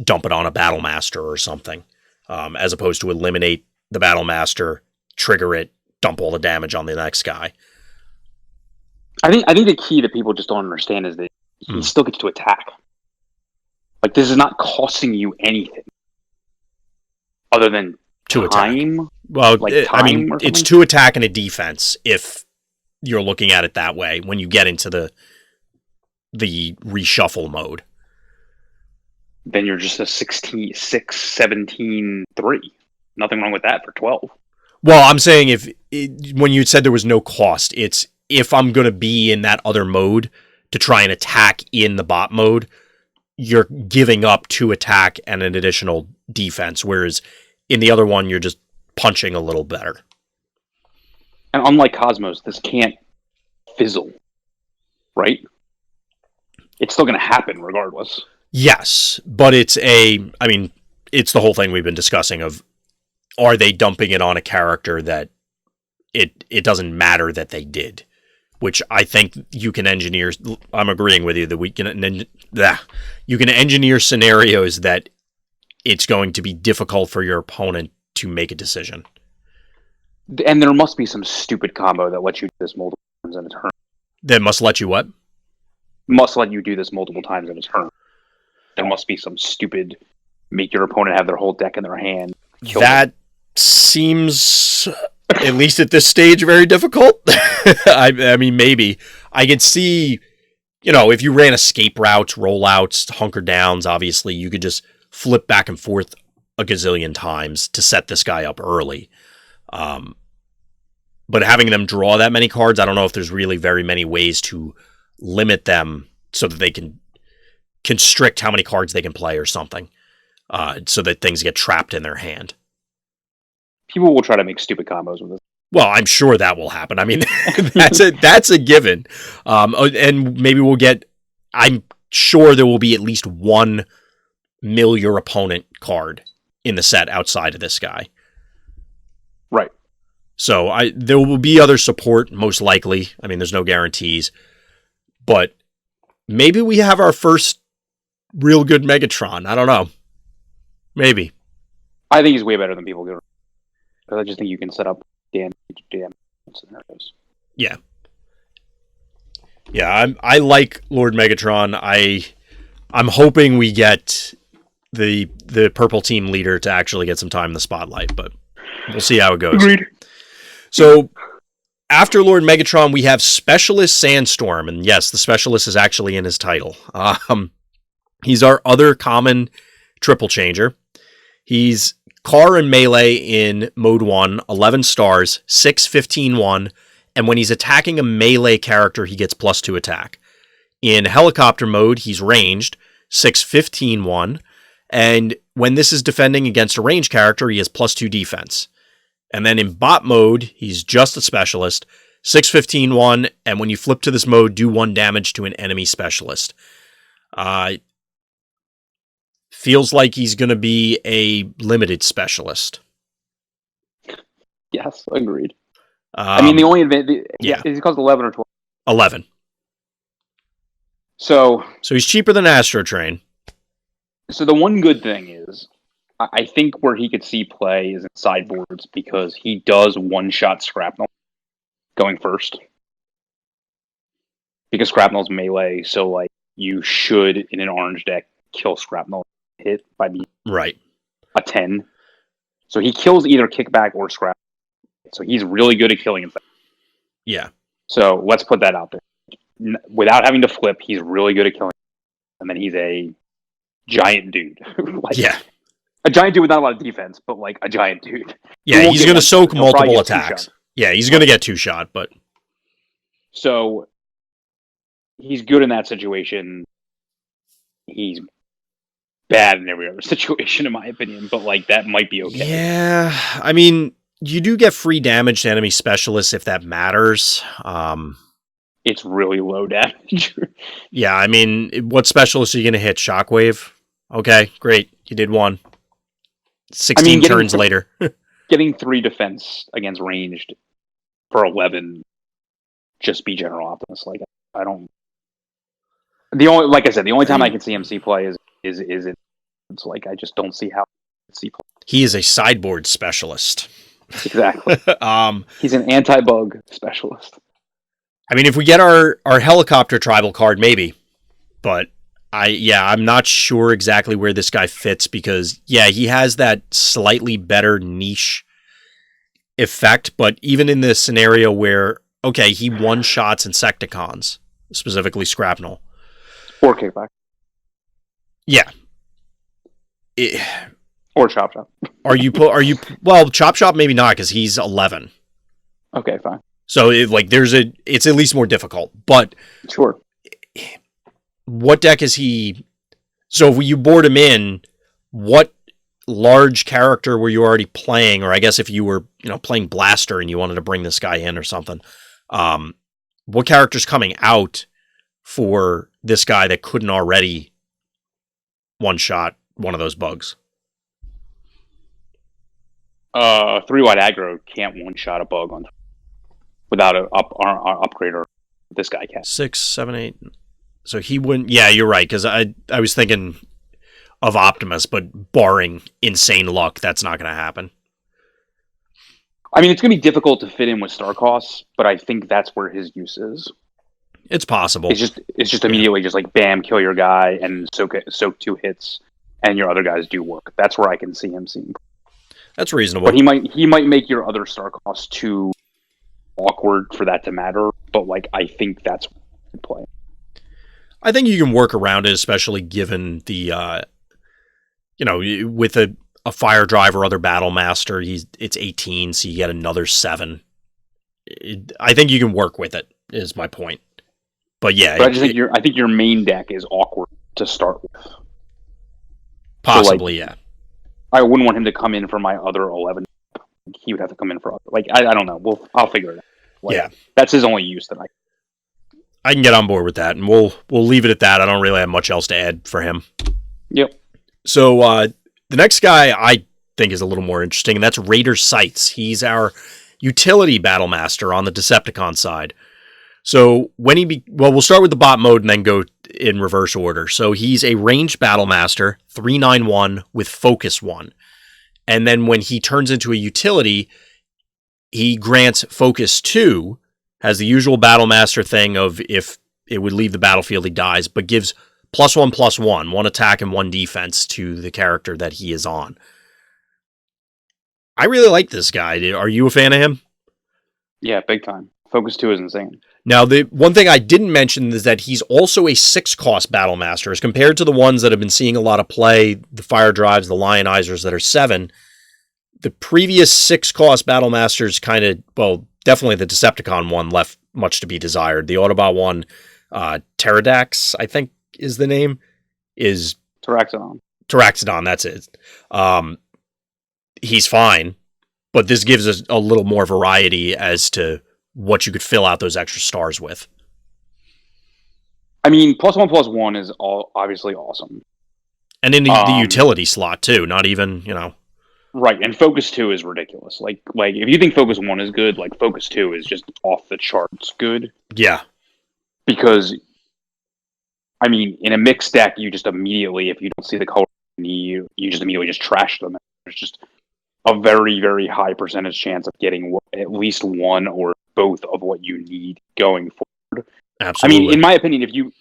Speaker 1: dump it on a Battle Master or something, as opposed to eliminate the Battle Master, trigger it, dump all the damage on the next guy.
Speaker 2: I think the key that people just don't understand is that he still gets to attack. Like, this is not costing you anything other than
Speaker 1: to
Speaker 2: time.
Speaker 1: Attack. Well,
Speaker 2: like
Speaker 1: I mean, it's to attack and a defense if you're looking at it that way when you get into the reshuffle mode.
Speaker 2: Then you're just a 16, 6, 17, 3. Nothing wrong with that for 12.
Speaker 1: Well, I'm saying when you said there was no cost, it's if I'm going to be in that other mode to try and attack in the bot mode, you're giving up to attack and an additional defense, whereas in the other one, you're just punching a little better.
Speaker 2: And unlike Cosmos, this can't fizzle, right? It's still going to happen regardless.
Speaker 1: Yes, but it's the whole thing we've been discussing of, are they dumping it on a character that it doesn't matter that they did, which I think you can engineer. I'm agreeing with you that you can engineer scenarios that it's going to be difficult for your opponent to make a decision.
Speaker 2: And there must be some stupid combo that lets you do this multiple times in a turn.
Speaker 1: That must let you what?
Speaker 2: Must let you do this multiple times in a turn. There must be some stupid make your opponent have their whole deck in their hand.
Speaker 1: That seems, at least at this stage, very difficult. I mean, maybe. I could see, if you ran escape routes, rollouts, hunker downs, obviously, you could just flip back and forth a gazillion times to set this guy up early. But having them draw that many cards, I don't know if there's really very many ways to limit them so that they can constrict how many cards they can play or something, so that things get trapped in their hand.
Speaker 2: People will try to make stupid combos with this.
Speaker 1: Well, I'm sure that will happen. I mean, that's a given. And maybe we'll get, I'm sure there will be at least one mill your opponent card in the set outside of this guy.
Speaker 2: Right.
Speaker 1: So there will be other support, most likely. I mean, there's no guarantees. But maybe we have our first real good Megatron. I don't know. Maybe.
Speaker 2: I think he's way better than people do. Because I just think you can set up damn scenarios.
Speaker 1: Yeah. Yeah, I like Lord Megatron. I'm hoping we get the purple team leader to actually get some time in the spotlight, but we'll see how it goes.
Speaker 2: Agreed.
Speaker 1: So after Lord Megatron, we have Specialist Sandstorm, and yes, the Specialist is actually in his title. He's our other common triple changer. He's car and melee in mode 1, 11 stars, 6, 15, 1, and when he's attacking a melee character, he gets +2 attack. In helicopter mode, he's ranged, 6, 15, 1, and when this is defending against a ranged character, he has +2 defense. And then in bot mode, he's just a specialist, 6, 15, 1, and when you flip to this mode, do 1 damage to an enemy specialist. Feels like he's going to be a limited specialist.
Speaker 2: Yes, agreed. I mean, the only advantage...
Speaker 1: Yeah.
Speaker 2: Is he cost 11 or 12?
Speaker 1: 11.
Speaker 2: So
Speaker 1: he's cheaper than Astro Train.
Speaker 2: So the one good thing is, I think where he could see play is in sideboards because he does one-shot Scrapnel going first. Because Scrapnel's melee, so like you should, in an orange deck, kill Scrapnel hit by the
Speaker 1: right
Speaker 2: a 10. So he kills either kickback or scrap. So he's really good at killing himself.
Speaker 1: Yeah.
Speaker 2: So let's put that out there. Without having to flip, he's really good at killing. And then he's a giant dude. Like,
Speaker 1: yeah.
Speaker 2: A giant dude with not a lot of defense, but like a giant dude.
Speaker 1: Yeah, he's going to soak multiple attacks. Yeah, he's going to get 2-shot, but...
Speaker 2: So he's good in that situation. He's bad in every other situation, in my opinion, but like that might be okay.
Speaker 1: Yeah, I mean, you do get free damage to enemy specialists if that matters.
Speaker 2: It's really low damage.
Speaker 1: Yeah, I mean, what specialist are you going to hit? Shockwave? Okay, great. You did 1. 16 turns later.
Speaker 2: Getting 3 defense against ranged for 11, just be General Optimus. Like, I don't... Like I said, the only time I can see him see play is in... It's like, I just don't see how see play.
Speaker 1: He is a sideboard specialist.
Speaker 2: Exactly. He's an anti-bug specialist.
Speaker 1: I mean, if we get our helicopter tribal card, maybe. But I'm not sure exactly where this guy fits because, yeah, he has that slightly better niche effect. But even in this scenario where, okay, he one-shots Insecticons, specifically Scrapnel.
Speaker 2: Or Kickback.
Speaker 1: Yeah.
Speaker 2: Or Chop Chop.
Speaker 1: Well, Chop Chop maybe not because he's 11.
Speaker 2: Okay, fine.
Speaker 1: So it's at least more difficult, but
Speaker 2: sure.
Speaker 1: What deck is he? So if you board him in, what large character were you already playing? Or I guess if you were, playing Blaster and you wanted to bring this guy in or something, what character's coming out for this guy that couldn't already one-shot one of those bugs?
Speaker 2: 3-white aggro can't one-shot a bug without an upgrade, or this guy can.
Speaker 1: 6, 7, 8. So he wouldn't... Yeah, you're right, because I was thinking of Optimus, but barring insane luck, that's not going to happen.
Speaker 2: I mean, it's going to be difficult to fit in with star costs, but I think that's where his use is.
Speaker 1: It's possible.
Speaker 2: It's just immediately just like, bam, kill your guy, and soak 2 hits, and your other guys do work. That's where I can see him seeing.
Speaker 1: That's reasonable.
Speaker 2: But he might make your other star costs too awkward for that to matter, but like I think that's play.
Speaker 1: I think you can work around it, especially given the with a fire drive or other battle master, it's 18, so you get another 7. I think you can work with it, is my point. But yeah,
Speaker 2: but I think your main deck is awkward to start with.
Speaker 1: Possibly, so, yeah.
Speaker 2: I wouldn't want him to come in for my other 11. He would have to come in for I don't know. I'll figure it out. Like, yeah, that's his only use that
Speaker 1: I can get on board with that, and we'll leave it at that. I don't really have much else to add for him.
Speaker 2: Yep.
Speaker 1: So the next guy I think is a little more interesting, and that's Raider Sights. He's our utility battle master on the Decepticon side. So when we'll start with the bot mode and then go in reverse order. So he's a ranged battle master, 391 with focus 1. And then when he turns into a utility, he grants focus 2, has the usual battle master thing of if it would leave the battlefield, he dies, but gives +1/+1, 1 attack and 1 defense to the character that he is on. I really like this guy. Are you a fan of him?
Speaker 3: Yeah, big time. Focus 2 is insane.
Speaker 1: Now, the one thing I didn't mention is that he's also a 6-cost battle master. As compared to the ones that have been seeing a lot of play, the fire drives, the lionizers that are 7, the previous 6-cost battle masters kind of, well, definitely the Decepticon one left much to be desired. The Autobot one, Pterodax, I think is the name, is... Taraxodon, that's it. He's fine, but this gives us a little more variety as to what you could fill out those extra stars with.
Speaker 3: I mean, +1/+1 is obviously awesome.
Speaker 1: And in the utility slot, too. Not even,
Speaker 3: Right, and Focus 2 is ridiculous. Like if you think Focus 1 is good, like Focus 2 is just off the charts good.
Speaker 1: Yeah.
Speaker 3: Because, I mean, in a mixed deck, you just immediately, if you don't see the color you just immediately just trash them. There's just a very, very high percentage chance of getting at least one or both of what you need going forward.
Speaker 1: Absolutely.
Speaker 3: I mean, in my opinion, if you,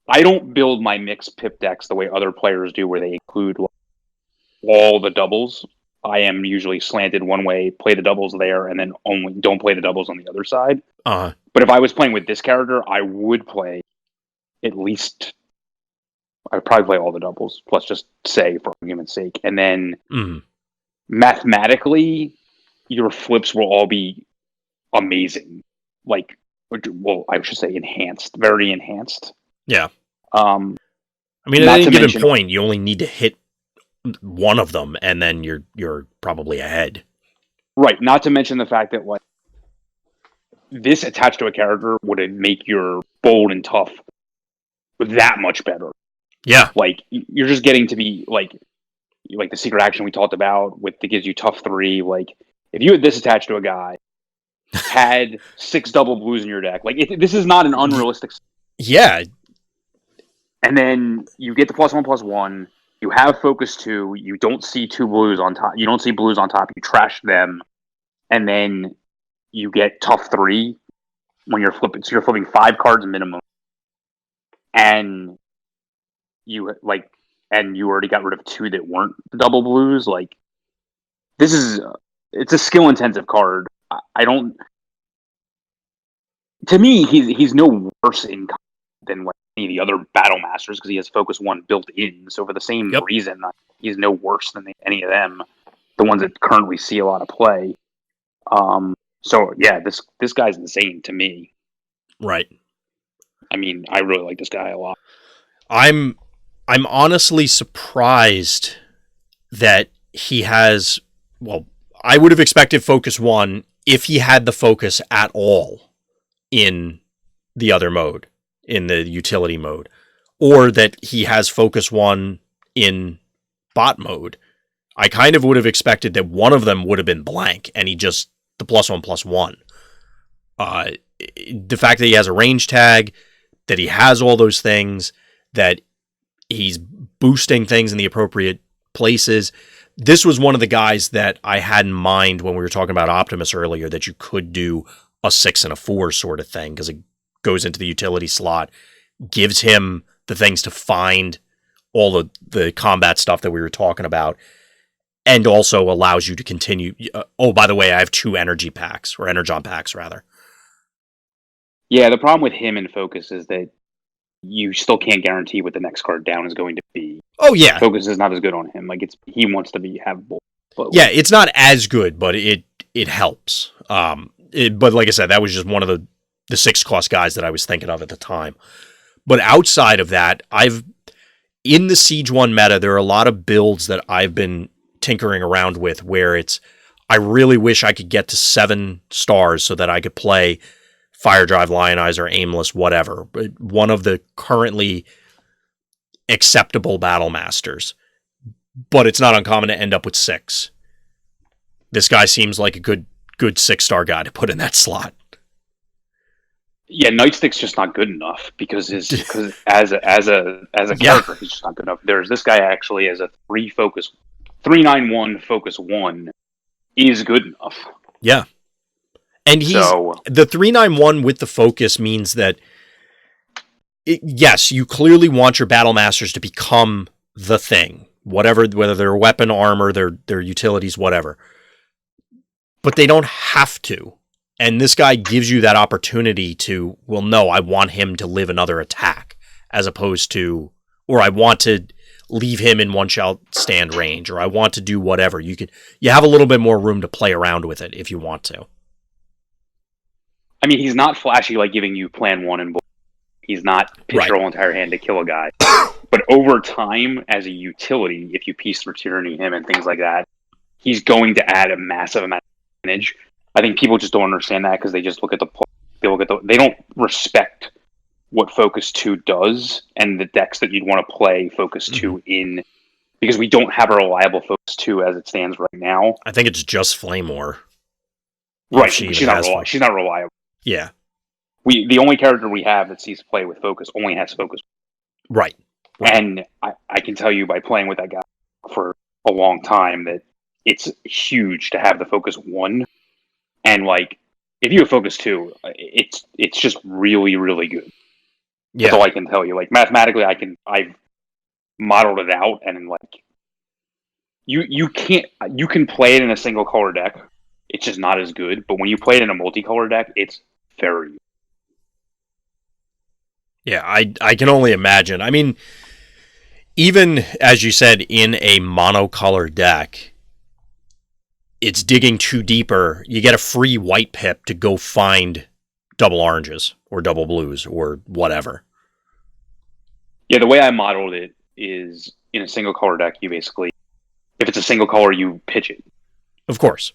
Speaker 3: I don't build my mixed pip decks the way other players do, where they include all the doubles. I am usually slanted one way, play the doubles there, and then only don't play the doubles on the other side.
Speaker 1: Uh-huh.
Speaker 3: But if I was playing with this character, I would play at least... I would probably play all the doubles, plus just say, for argument's sake. And then, mathematically, your flips will all be amazing. I should say enhanced. Very enhanced.
Speaker 1: Yeah. I mean, at any given point, you only need to hit one of them, and then you're probably ahead.
Speaker 3: Right. Not to mention the fact that this attached to a character would make your bold and tough that much better.
Speaker 1: Yeah.
Speaker 3: You're just getting to be like the secret action we talked about that gives you tough 3. If you had this attached to a guy, had 6 double blues in your deck, this is not an unrealistic.
Speaker 1: Yeah.
Speaker 3: And then you get the +1/+1. You have focus 2. You don't see 2 blues on top. You don't see blues on top. You trash them, and then you get tough 3 when you're flipping. So you're flipping 5 cards minimum, and you already got rid of 2 that weren't the double blues. It's a skill intensive card. To me, he's no worse in than any of the other battle masters because he has focus 1 built in. So for the same reason, he's no worse than any of them, the ones that currently see a lot of play. So yeah, this guy's insane to me.
Speaker 1: Right.
Speaker 3: I mean, I really like this guy a lot.
Speaker 1: I'm honestly surprised that he has, I would have expected focus 1 if he had the focus at all in the other mode, in the utility mode, or that he has focus 1 in bot mode. I kind of would have expected that one of them would have been blank and he just the +1/+1. The fact that he has a range tag, that he has all those things, that he's boosting things in the appropriate places. This was one of the guys that I had in mind when we were talking about Optimus earlier, that you could do a 6 and a 4 sort of thing because it goes into the utility slot, gives him the things to find all of the combat stuff that we were talking about, and also allows you to continue. By the way, I have 2 energy packs, or Energon packs, rather.
Speaker 3: Yeah, the problem with him in Focus is that you still can't guarantee what the next card down is going to be.
Speaker 1: Oh, yeah.
Speaker 3: Focus is not as good on him. He wants to have both. But
Speaker 1: yeah, it's not as good, but it helps. But like I said, that was just one of the 6-cost guys that I was thinking of at the time. But outside of that, in the Siege 1 meta, there are a lot of builds that I've been tinkering around with where I really wish I could get to 7 stars so that I could play Fire Drive, Lionizer, Aimless, whatever. But one of the currently acceptable battle masters. But it's not uncommon to end up with 6. This guy seems like a good 6-star guy to put in that slot.
Speaker 3: Yeah, Nightstick's just not good enough because as a
Speaker 1: Yeah.
Speaker 3: character, he's just not good enough. There's this guy actually as a 391 focus 1 is good enough.
Speaker 1: Yeah. And
Speaker 3: So
Speaker 1: the 391 with the focus means that yes, you clearly want your battle masters to become the thing, whether they're weapon, armor, their utilities, whatever. But they don't have to. And this guy gives you that opportunity to, well, no, I want him to live another attack, as opposed to, or I want to leave him in one shot stand range, or I want to do whatever. You have a little bit more room to play around with it if you want to.
Speaker 3: I mean, he's not flashy like giving you plan 1 and he's not pitch your whole entire hand to kill a guy. But over time, as a utility, if you piece through tyranny him and things like that, he's going to add a massive amount of advantage. I think people just don't understand that because they just look at they don't respect what Focus 2 does and the decks that you'd want to play Focus 2 in, because we don't have a reliable Focus 2 as it stands right now.
Speaker 1: I think it's just Flame War.
Speaker 3: Right, she's not reliable.
Speaker 1: Yeah.
Speaker 3: The only character we have that sees play with Focus only has Focus.
Speaker 1: Right.
Speaker 3: And I can tell you by playing with that guy for a long time that it's huge to have the Focus 1. And like, if you have Focus 2, it's just really, really good.
Speaker 1: Yeah.
Speaker 3: That's all I can tell you. Like, mathematically, I've modeled it out, and like, you can play it in a single color deck. It's just not as good. But when you play it in a multicolor deck, it's very good.
Speaker 1: Yeah, I can only imagine. I mean, even as you said, in a monocolor deck, it's digging too deeper. You get a free white pip to go find double oranges or double blues or whatever.
Speaker 3: Yeah, the way I modeled it is in a single color deck, you basically, if it's a single color, you pitch it.
Speaker 1: Of course.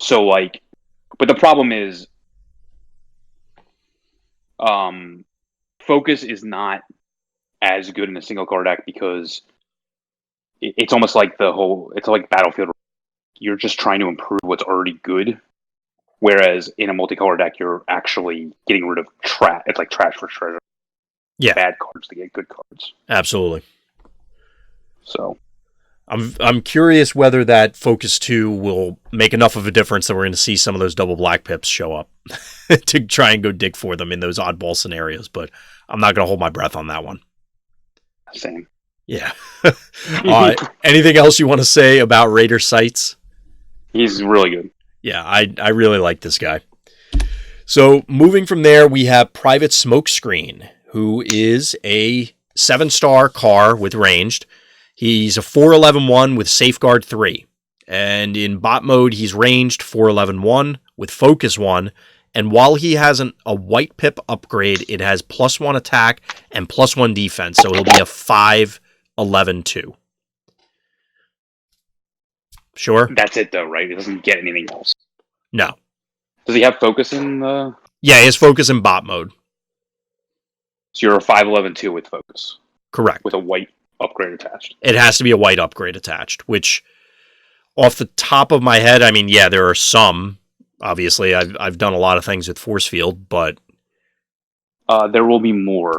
Speaker 3: So like, but the problem is, Focus is not as good in a single color deck because it's almost like it's like Battlefield. You're just trying to improve what's already good. Whereas in a multicolor deck, you're actually getting rid of trash. It's like trash for treasure.
Speaker 1: Yeah.
Speaker 3: Bad cards to get good cards.
Speaker 1: Absolutely.
Speaker 3: So
Speaker 1: I'm curious whether that Focus 2 will make enough of a difference that we're going to see some of those double black pips show up to try and go dig for them in those oddball scenarios, but I'm not going to hold my breath on that one.
Speaker 3: Same.
Speaker 1: Yeah. Anything else you want to say about Raider Sights?
Speaker 3: He's really good.
Speaker 1: Yeah, I really like this guy. So moving from there, we have Private Smokescreen, who is a 7-star car with ranged. He's a 411-1 with Safeguard 3. And in bot mode, he's ranged 411-1 with Focus 1. And while he has a white pip upgrade, it has +1 attack and +1 defense. So he'll be a 511-2. Sure?
Speaker 3: That's it, though, right? It doesn't get anything else.
Speaker 1: No.
Speaker 3: Does he have Focus in the...
Speaker 1: Yeah, he has Focus in bot mode.
Speaker 3: So you're a 511-2 with Focus.
Speaker 1: Correct.
Speaker 3: With a white upgrade attached.
Speaker 1: It has to be a white upgrade attached, which off the top of my head, I mean, yeah, there are some. Obviously, I've done a lot of things with Force Field, but...
Speaker 3: there will be more.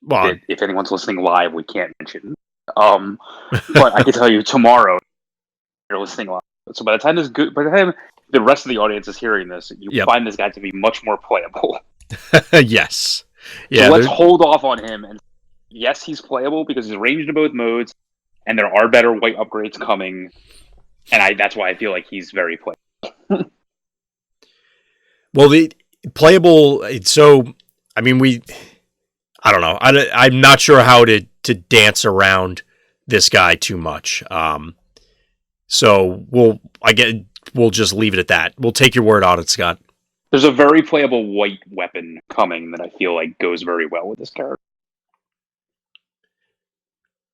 Speaker 1: Well,
Speaker 3: if anyone's listening live, we can't mention. But I can tell you tomorrow, you're listening live. So by the time the rest of the audience is hearing this, you find this guy to be much more playable.
Speaker 1: Yes. Yeah.
Speaker 3: So let's hold off on him. And yes, he's playable because he's ranged in both modes, and there are better white upgrades coming. And that's why I feel like he's very playable.
Speaker 1: Well, the playable. So, I mean, I don't know. I'm not sure how to dance around this guy too much. So we'll just leave it at that. We'll take your word on it, Scott.
Speaker 3: There's a very playable white weapon coming that I feel like goes very well with this character.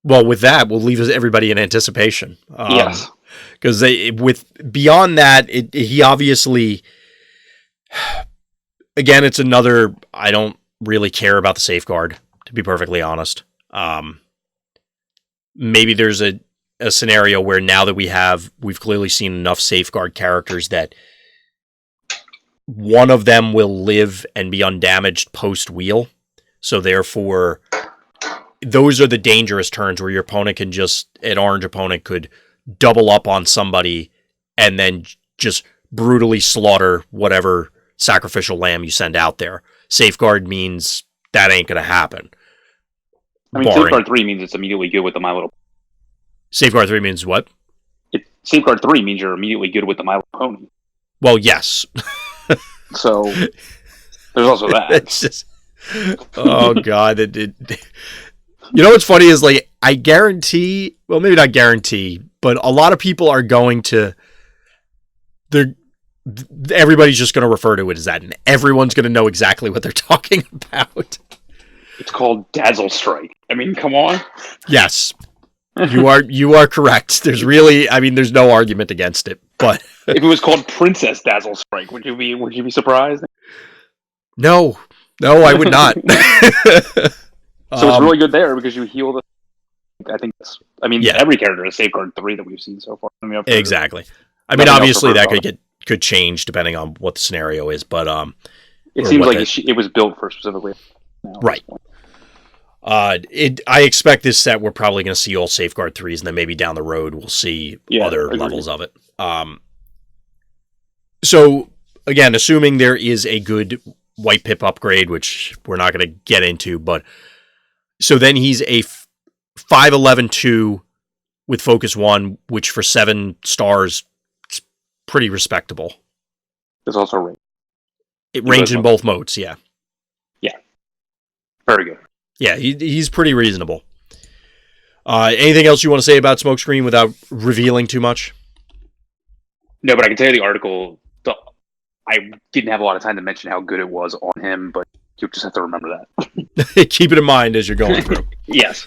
Speaker 1: Well, with that, we'll leave everybody in anticipation.
Speaker 3: Yes.
Speaker 1: Because beyond that, he obviously, again, it's another, I don't really care about the safeguard, to be perfectly honest. Maybe there's a scenario where now that we've clearly seen enough safeguard characters that one of them will live and be undamaged post-wheel. So therefore, those are the dangerous turns where your opponent can an orange opponent could double up on somebody and then just brutally slaughter whatever sacrificial lamb you send out there. Safeguard means that ain't going to happen.
Speaker 3: I mean, Safeguard 3 means it's immediately good with the My Little.
Speaker 1: Safeguard 3 means what?
Speaker 3: Safeguard 3 means you're immediately good with the My Little Pony.
Speaker 1: Well, yes.
Speaker 3: So there's also that.
Speaker 1: It's just, oh God. You know what's funny is, like, I guarantee, well, maybe not guarantee, but a lot of people are going to, everybody's just going to refer to it as that, and everyone's going to know exactly what they're talking about.
Speaker 3: It's called Dazzle Strike. I mean, come on.
Speaker 1: Yes. You are correct. There's no argument against it. But
Speaker 3: if it was called Princess Dazzle Strike, would you be surprised?
Speaker 1: No, I would not.
Speaker 3: So it's really good there because you heal the.
Speaker 1: Yeah.
Speaker 3: Every character has Safeguard 3 that we've seen so far.
Speaker 1: Exactly. I mean, obviously that could change depending on what the scenario is, but
Speaker 3: it seems like it was built for specifically.
Speaker 1: Right. I expect this set we're probably going to see all Safeguard 3s, and then maybe down the road we'll see other levels of it. So again, assuming there is a good White Pip upgrade, which we're not going to get into, but so then he's a 5'11" with Focus 1, which for 7 stars is pretty respectable.
Speaker 3: There's also range.
Speaker 1: It range in both modes, yeah.
Speaker 3: Yeah. Very good.
Speaker 1: Yeah, he's pretty reasonable. Anything else you want to say about Smokescreen without revealing too much?
Speaker 3: No, but I can tell you the article. I didn't have a lot of time to mention how good it was on him, but you just have to remember that.
Speaker 1: Keep it in mind as you're going through.
Speaker 3: Yes.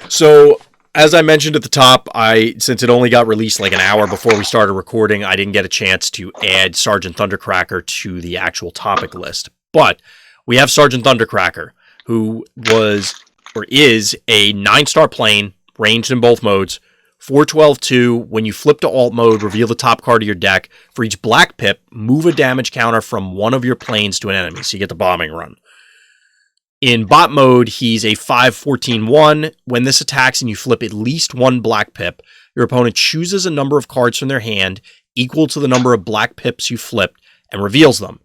Speaker 1: So, as I mentioned at the top, since it only got released like an hour before we started recording, I didn't get a chance to add Sergeant Thundercracker to the actual topic list. But we have Sergeant Thundercracker, who is a 9-star plane, ranged in both modes. 412-2, when you flip to alt mode, reveal the top card of your deck. For each black pip, move a damage counter from one of your planes to an enemy, so you get the bombing run. In bot mode, he's a 5-14-1. When this attacks and you flip at least one black pip, your opponent chooses a number of cards from their hand equal to the number of black pips you flipped and reveals them.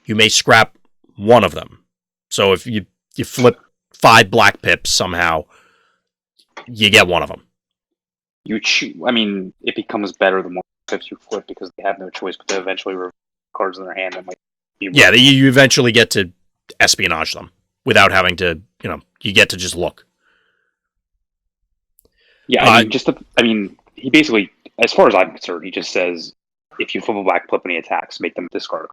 Speaker 1: You may scrap one of them. So if you flip 5 black pips somehow, you get one of them.
Speaker 3: It becomes better the more pips you flip because they have no choice but to eventually reveal cards in their hand. That might be
Speaker 1: you eventually get to espionage them without having to, you get to just look.
Speaker 3: Yeah, he basically, as far as I'm concerned, he just says, if you flip a black flip and he attacks, make them discard.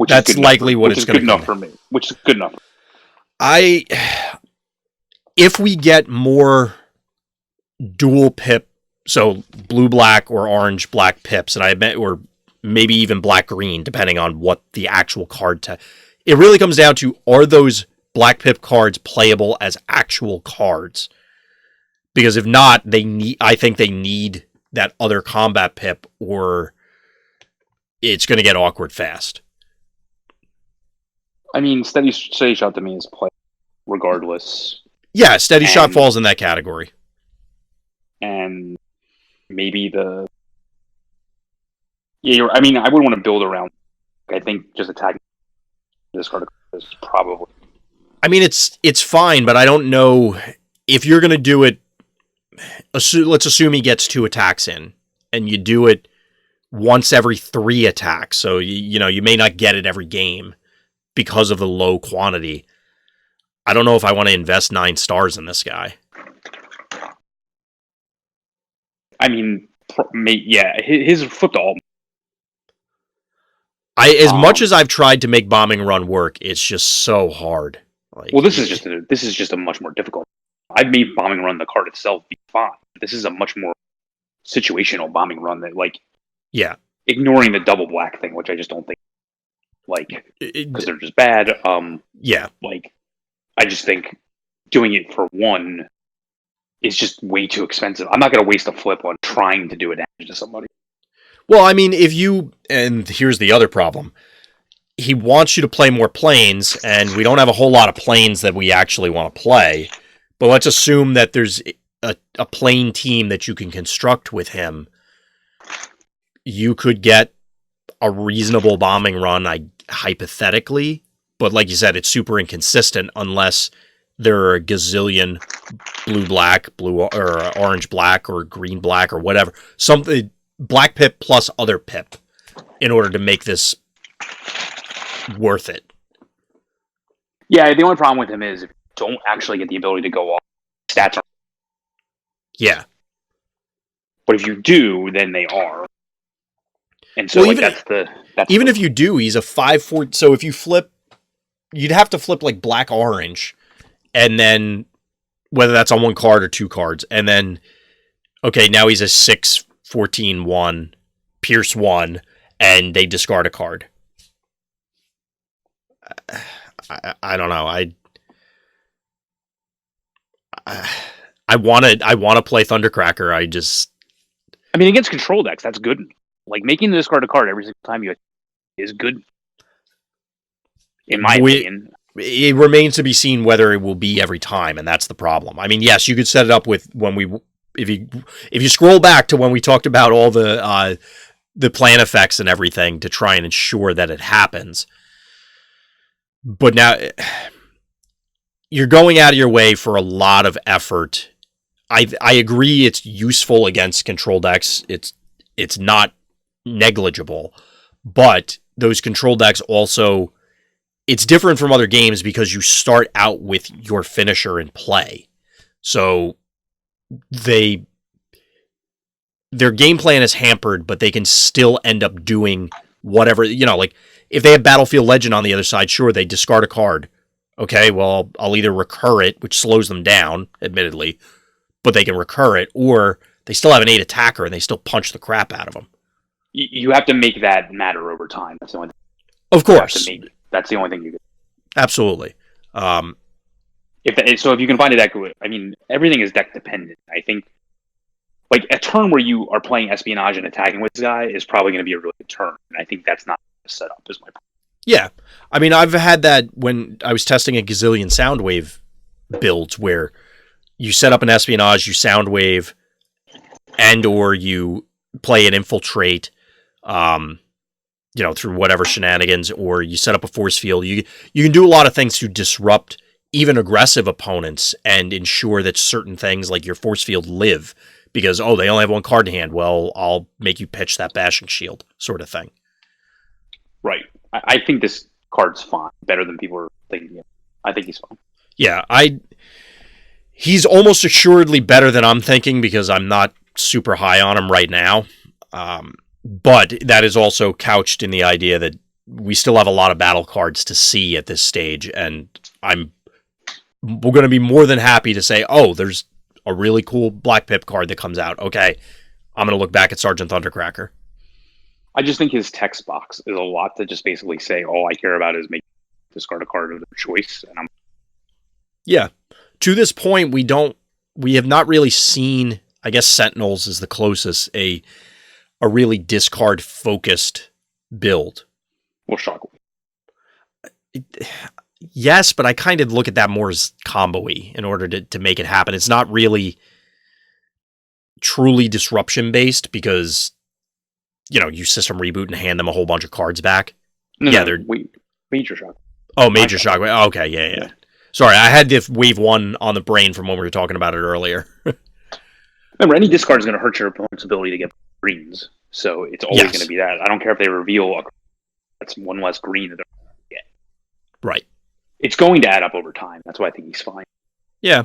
Speaker 1: That's likely what it's going to be.
Speaker 3: Which is good enough for me. Which is good enough.
Speaker 1: If we get more dual pip, so blue-black or orange-black pips, or maybe even black-green, depending on what the actual card it really comes down to, are those black pip cards playable as actual cards? Because if not, I think they need that other combat pip, or it's going to get awkward fast.
Speaker 3: I mean, Steady Shot to me is play regardless.
Speaker 1: Yeah, Steady Shot falls in that category.
Speaker 3: And maybe I wouldn't want to build around. I think just attacking this card is probably.
Speaker 1: I mean, it's fine, but I don't know if you're going to do it. Let's assume he gets 2 attacks in, and you do it once every 3 attacks. So you may not get it every game because of the low quantity. I don't know if I want to invest 9 stars in this guy.
Speaker 3: I mean, his flip to alt.
Speaker 1: Much as I've tried to make Bombing Run work, it's just so hard.
Speaker 3: This is just a much more difficult. I've made Bombing Run the card itself be fine. This is a much more situational Bombing Run that, ignoring the double black thing, which I just don't think, because they're just bad. I just think doing it for 1 is just way too expensive. I'm not going to waste a flip on trying to do a damage to somebody.
Speaker 1: Well, I mean, and here's the other problem. he wants you to play more planes, and we don't have a whole lot of planes that we actually want to play. But let's assume that there's a plane team that you can construct with him. You could get a reasonable bombing run, hypothetically. But like you said, it's super inconsistent unless there are a gazillion blue-black, blue or orange-black, or green-black, or whatever. Something black pip plus other pip in order to make this worth it.
Speaker 3: Yeah, the only problem with him is if you don't actually get the ability to go off, stats are.
Speaker 1: Yeah.
Speaker 3: But if you do, then they are. And so
Speaker 1: Well,
Speaker 3: that's
Speaker 1: even if you do, he's a 5/4. So if you flip, you'd have to flip like black orange, and then whether that's on one card or two cards, and then okay, now he's a 6/14/1, Pierce 1, and they discard a card. I don't know. I want to play Thundercracker.
Speaker 3: I mean, against control decks, that's good. Like making the discard a card every single time you is good. In my opinion,
Speaker 1: it remains to be seen whether it will be every time, and that's the problem. I mean, yes, you could set it up with if you scroll back to when we talked about all the plan effects and everything to try and ensure that it happens. But now you're going out of your way for a lot of effort. I agree it's useful against control decks. It's not negligible, but those control decks also, it's different from other games because you start out with your finisher in play. So their game plan is hampered, but they can still end up doing whatever, like if they have Battlefield Legend on the other side, sure, they discard a card. Okay, well, I'll either recur it, which slows them down, admittedly, but they can recur it, or they still have an 8 attacker and they still punch the crap out of them.
Speaker 3: You have to make that matter over time. That's the only thing.
Speaker 1: Of course.
Speaker 3: That's the only thing you can.
Speaker 1: Absolutely.
Speaker 3: If you can find a deck, I mean, everything is deck dependent. I think, like a turn where you are playing espionage and attacking with this guy is probably going to be a really good turn. And I think that's not set up. Is my point.
Speaker 1: Yeah, I mean, I've had that when I was testing a gazillion Soundwave builds where you set up an espionage, you Soundwave, and or you play an infiltrate, through whatever shenanigans, or you set up a force field. You can do a lot of things to disrupt even aggressive opponents and ensure that certain things like your force field live because, they only have one card in hand. Well, I'll make you pitch that bashing shield sort of thing.
Speaker 3: Right. I think this card's fine. Better than people are thinking. I think he's fine.
Speaker 1: Yeah, he's almost assuredly better than I'm thinking because I'm not super high on him right now. But that is also couched in the idea that we still have a lot of battle cards to see at this stage, and we're going to be more than happy to say, there's a really cool Black Pip card that comes out. Okay, I'm going to look back at Sergeant Thundercracker.
Speaker 3: I just think his text box is a lot to just basically say, all I care about is making discard a card of their choice. And
Speaker 1: Yeah. To this point, we have not really seen, I guess Sentinels is the closest, a really discard-focused build.
Speaker 3: Well, Shockwave.
Speaker 1: Yes, but I kind of look at that more as combo-y in order to make it happen. It's not really truly disruption-based because you system reboot and hand them a whole bunch of cards back.
Speaker 3: They're Major Shockwave.
Speaker 1: Oh, Major Shockwave. Oh, okay, yeah. Sorry, I had the wave 1 on the brain from when we were talking about it earlier.
Speaker 3: Remember, any discard is going to hurt your opponent's ability to get greens, so it's always going to be that. I don't care if they reveal that's one less green that they're going to get.
Speaker 1: Right.
Speaker 3: It's going to add up over time. That's why I think he's fine.
Speaker 1: Yeah.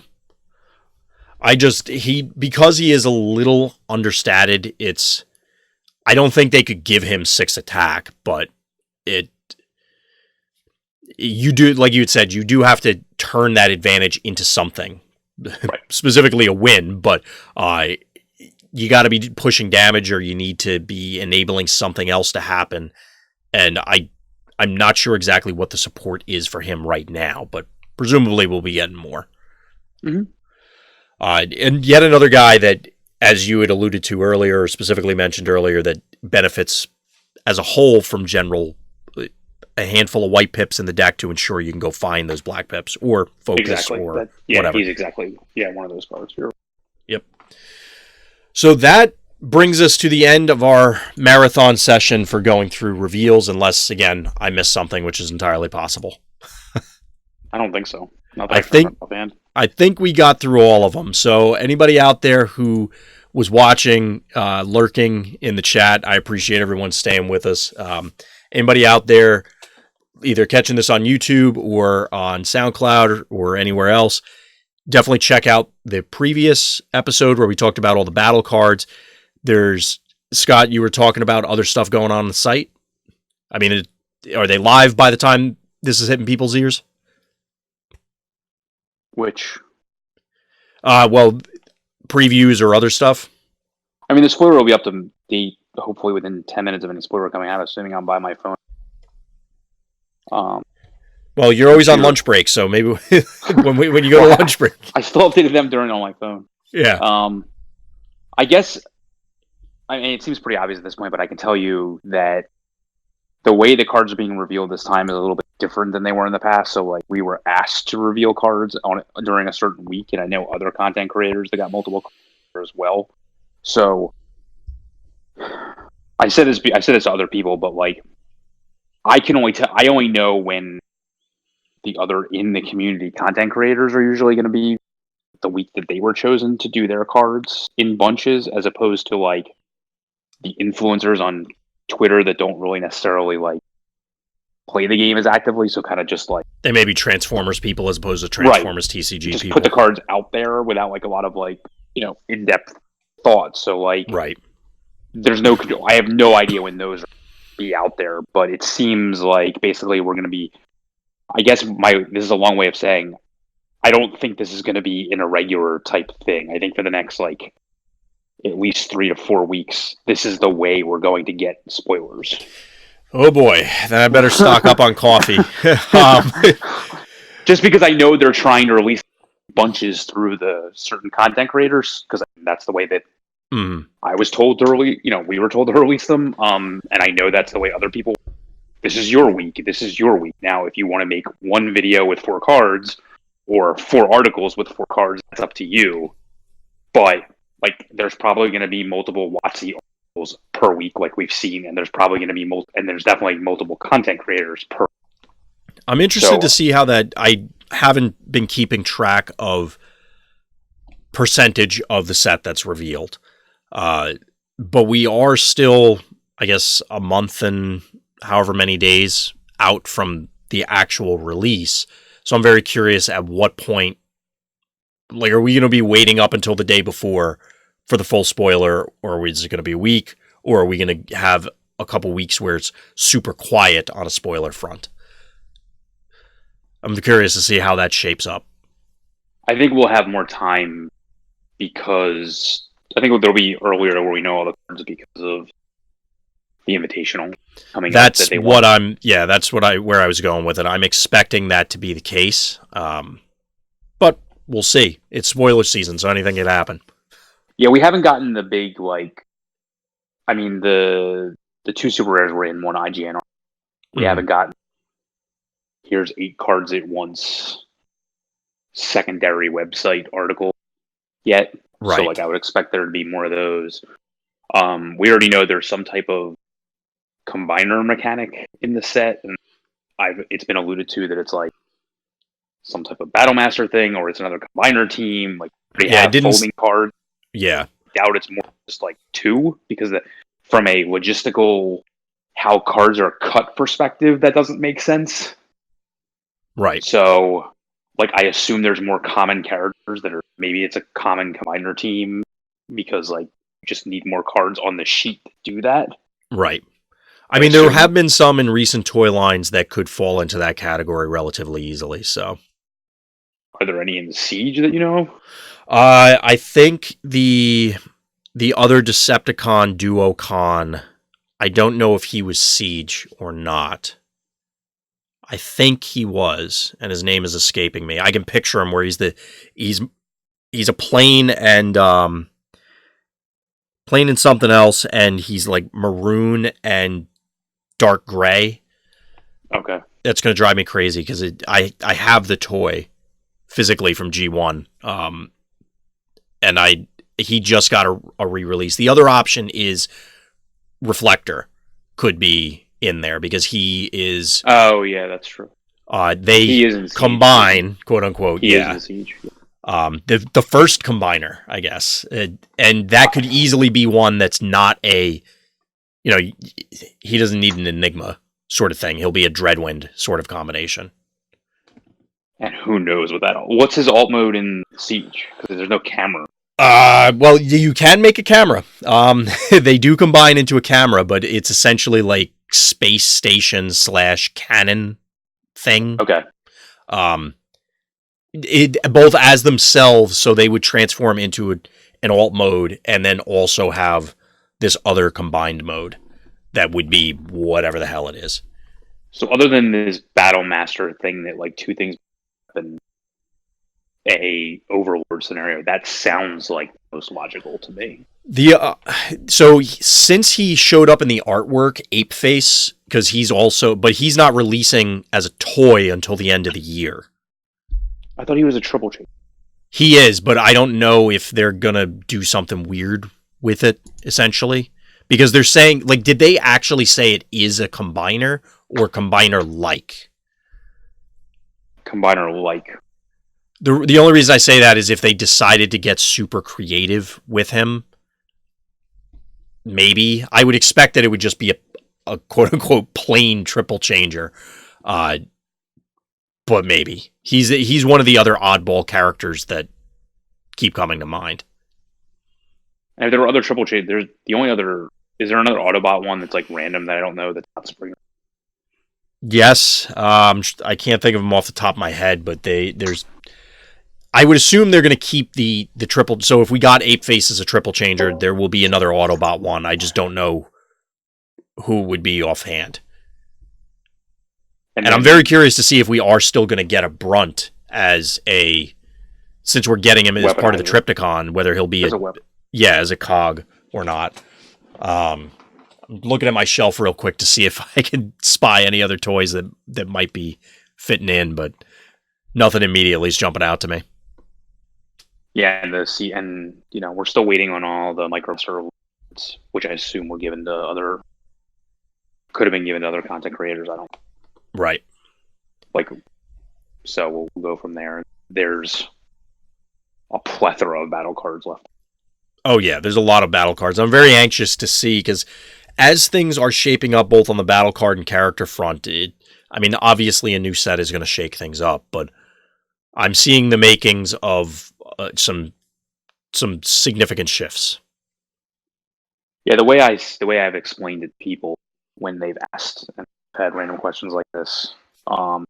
Speaker 1: Because he is a little understated, I don't think they could give him 6 attack, but you do, like you had said, you do have to turn that advantage into something, right. Specifically a win, but you got to be pushing damage or you need to be enabling something else to happen. And I'm not sure exactly what the support is for him right now, but presumably we'll be getting more.
Speaker 3: Mm-hmm.
Speaker 1: And yet another guy that, as you had alluded to earlier, or specifically mentioned earlier, that benefits as a whole from general a handful of white pips in the deck to ensure you can go find those black pips or focus or whatever.
Speaker 2: He's exactly one of those cards.
Speaker 1: Yep. So that brings us to the end of our marathon session for going through reveals, unless, again, I missed something, which is entirely possible.
Speaker 2: I don't think so.
Speaker 1: I think we got through all of them. So anybody out there who was watching, lurking in the chat, I appreciate everyone staying with us. Anybody out there either catching this on YouTube or on SoundCloud or anywhere else, definitely check out the previous episode where we talked about all the battle cards. There's, Scott, you were talking about other stuff going on the site. I mean, are they live by the time this is hitting people's ears?
Speaker 2: Which?
Speaker 1: Well, previews or other stuff?
Speaker 2: I mean, the spoiler will be up to date, hopefully within 10 minutes of any spoiler coming out, assuming I'm by my phone.
Speaker 1: Well, you're always on lunch break, so maybe when you go to lunch break.
Speaker 2: I still updated them during on my phone.
Speaker 1: Yeah.
Speaker 2: I guess, I mean, it seems pretty obvious at this point, but I can tell you that the way the cards are being revealed this time is a little bit different than they were in the past. So, like, we were asked to reveal cards during a certain week, and I know other content creators that got multiple cards as well. So, I said this to other people, but like, I only know when the other in the community content creators are usually going to be the week that they were chosen to do their cards in bunches, as opposed to like the influencers on Twitter that don't really necessarily like play the game as actively. So kind of just like,
Speaker 1: they may be Transformers people as opposed to Transformers TCG
Speaker 2: just
Speaker 1: people.
Speaker 2: Put the cards out there without like a lot of like, in-depth thought. So like,
Speaker 1: right.
Speaker 2: I have no idea when those are be out there, but it seems like basically we're going to be, I guess this is a long way of saying, I don't think this is going to be an irregular type thing. I think for the next like at least 3 to 4 weeks, this is the way we're going to get spoilers.
Speaker 1: Oh boy, then I better stock up on coffee.
Speaker 2: Just because I know they're trying to release bunches through the certain content creators, because that's the way that I was told to we were told to release them. And I know that's the way other people. This is your week. This is your week. Now, if you want to make one video with 4 cards or 4 articles with 4 cards, that's up to you. But like, there's probably going to be multiple WotC articles per week, like we've seen, and there's probably going to be and there's definitely multiple content creators per.
Speaker 1: I'm interested to see how that. I haven't been keeping track of percentage of the set that's revealed. But we are still, I guess, a month and however many days out from the actual release. So I'm very curious at what point, like, are we going to be waiting up until the day before for the full spoiler, or is it going to be a week, or are we going to have a couple weeks where it's super quiet on a spoiler front? I'm curious to see how that shapes up.
Speaker 2: I think we'll have more time because I think there'll be earlier where we know all the cards because of the invitational coming.
Speaker 1: That's up that what I'm. Yeah, that's where I was going with it. I'm expecting that to be the case, but we'll see. It's spoiler season, so anything can happen.
Speaker 2: Yeah, we haven't gotten the big like. I mean, the 2 super rares were in one IGN. We haven't gotten. Here's 8 cards at once. Secondary website article yet.
Speaker 1: Right.
Speaker 2: So, like, I would expect there to be more of those. We already know there's some type of combiner mechanic in the set, and it's been alluded to that it's like some type of Battle Master thing, or it's another combiner team. Like, folding cards.
Speaker 1: Yeah.
Speaker 2: I doubt it's more just like 2, because from a logistical how cards are cut perspective, that doesn't make sense.
Speaker 1: Right.
Speaker 2: So, like, I assume there's more common characters that are, maybe it's a common combiner team, because, like, you just need more cards on the sheet to do that.
Speaker 1: Right. I mean, there have been some in recent toy lines that could fall into that category relatively easily, so.
Speaker 2: Are there any in the Siege that you know?
Speaker 1: I think the other Decepticon Duocon, I don't know if he was Siege or not. I think he was, and his name is escaping me. I can picture him where he's a plane and something else, and he's like maroon and dark gray.
Speaker 2: Okay.
Speaker 1: That's going to drive me crazy because I have the toy physically from G1, and he just got a re-release. The other option is Reflector could be in there because he is.
Speaker 2: Oh yeah, that's true.
Speaker 1: They
Speaker 2: He is in Siege.
Speaker 1: combine, quote unquote.
Speaker 2: He
Speaker 1: Yeah.
Speaker 2: is in Siege.
Speaker 1: The first combiner, I guess, and that could easily be one that's not a, he doesn't need an Enigma sort of thing. He'll be a Dreadwind sort of combination.
Speaker 2: And who knows what that? What's his alt mode in Siege? Because there's no camera.
Speaker 1: Well, you can make a camera. They do combine into a camera, but it's essentially like space station / cannon thing.
Speaker 2: Okay.
Speaker 1: Both as themselves, so they would transform into an alt mode, and then also have this other combined mode that would be whatever the hell it is.
Speaker 2: So other than this Battle Master thing that like two things happen, a Overlord scenario, that sounds like the most logical to me.
Speaker 1: So since he showed up in the artwork, Apeface, because he's not releasing as a toy until the end of the year.
Speaker 2: I thought he was a triple chain.
Speaker 1: He is, but I don't know if they're gonna do something weird with it, essentially. Because they're saying, like, did they actually say it is a combiner or combiner-like?
Speaker 2: Combiner-like.
Speaker 1: The only reason I say that is if they decided to get super creative with him, maybe. I would expect that it would just be a quote-unquote plain triple changer. But maybe. He's one of the other oddball characters that keep coming to mind.
Speaker 2: And if there were other triple chain, is there another Autobot one that's like random that I don't know that's not Springer?
Speaker 1: Yes. I can't think of them off the top of my head, but I would assume they're going to keep the triple. So if we got Apeface as a triple changer, there will be another Autobot one. I just don't know who would be offhand. And I'm very curious to see if we are still going to get a Brunt since we're getting him as part of the Trypticon, whether he'll be as a cog or not. I'm looking at my shelf real quick to see if I can spy any other toys that might be fitting in, but nothing immediately is jumping out to me.
Speaker 2: Yeah, and we're still waiting on all the micro which I assume could have been given to other content creators. I don't.
Speaker 1: Right.
Speaker 2: So we'll go from there. There's a plethora of battle cards left.
Speaker 1: Oh yeah, there's a lot of battle cards. I'm very anxious to see because as things are shaping up both on the battle card and character front, obviously a new set is going to shake things up, but I'm seeing the makings of some significant shifts.
Speaker 2: Yeah, the way I've explained it to people when they've asked and had random questions like this, I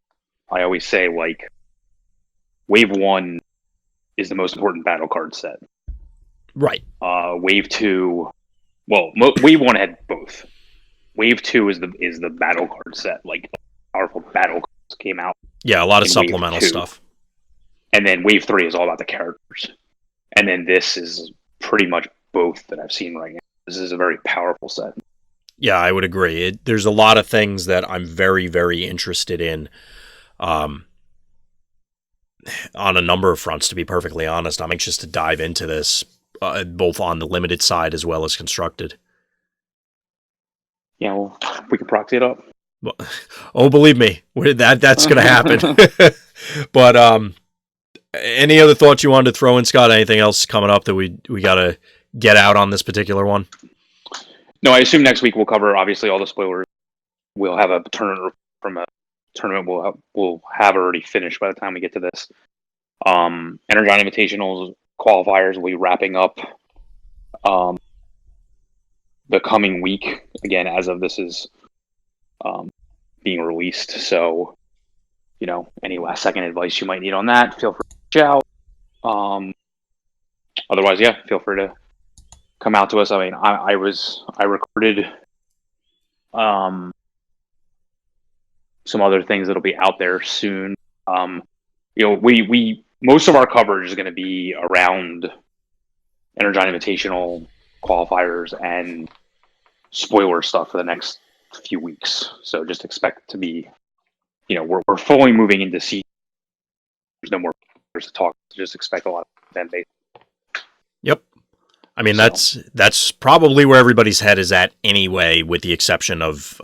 Speaker 2: always say like Wave 1 is the most important battle card set.
Speaker 1: Right.
Speaker 2: Wave 2, Wave 1 had both. Wave 2 is the battle card set, like powerful battle cards came out.
Speaker 1: Yeah, a lot of supplemental stuff.
Speaker 2: And then Wave 3 is all about the characters. And then this is pretty much both that I've seen right now. This is a very powerful set.
Speaker 1: Yeah, I would agree. There's a lot of things that I'm very, very interested in on a number of fronts, to be perfectly honest. I'm anxious to dive into this, both on the limited side as well as constructed.
Speaker 2: Yeah, well, we can proxy it up.
Speaker 1: Oh, believe me, that's going to happen. But any other thoughts you wanted to throw in, Scott? Anything else coming up that we got to get out on this particular one?
Speaker 2: No, I assume next week we'll cover obviously all the spoilers. We'll have a tournament from a tournament we'll have already finished by the time we get to this. Energon Invitationals qualifiers will be wrapping up the coming week. Again, as of this is being released. So, any last second advice you might need on that, feel free to reach out. Otherwise, yeah, feel free to come out to us. I mean, I recorded some other things that'll be out there soon. We most of our coverage is going to be around Energon Invitational qualifiers and spoiler stuff for the next few weeks. So just expect to be we're fully moving into season. There's no more to talk. Just expect a lot of them.
Speaker 1: Yep. I mean,
Speaker 2: So-
Speaker 1: that's probably where everybody's head is at anyway, with the exception of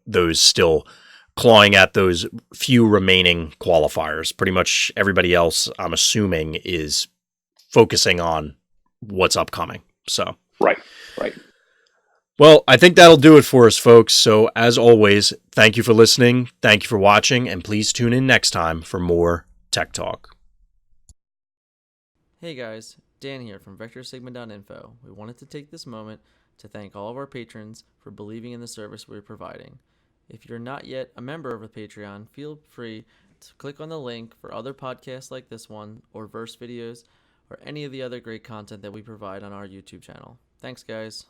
Speaker 1: those still clawing at those few remaining qualifiers. Pretty much everybody else, I'm assuming, is focusing on what's upcoming. So
Speaker 2: Right.
Speaker 1: Well, I think that'll do it for us, folks. So, as always, thank you for listening, thank you for watching, and please tune in next time for more Tech Talk.
Speaker 4: Hey guys, Dan here from VectorSigma.info. We wanted to take this moment to thank all of our patrons for believing in the service we're providing. If you're not yet a member of the Patreon, feel free to click on the link for other podcasts like this one, or verse videos, or any of the other great content that we provide on our YouTube channel. Thanks, guys.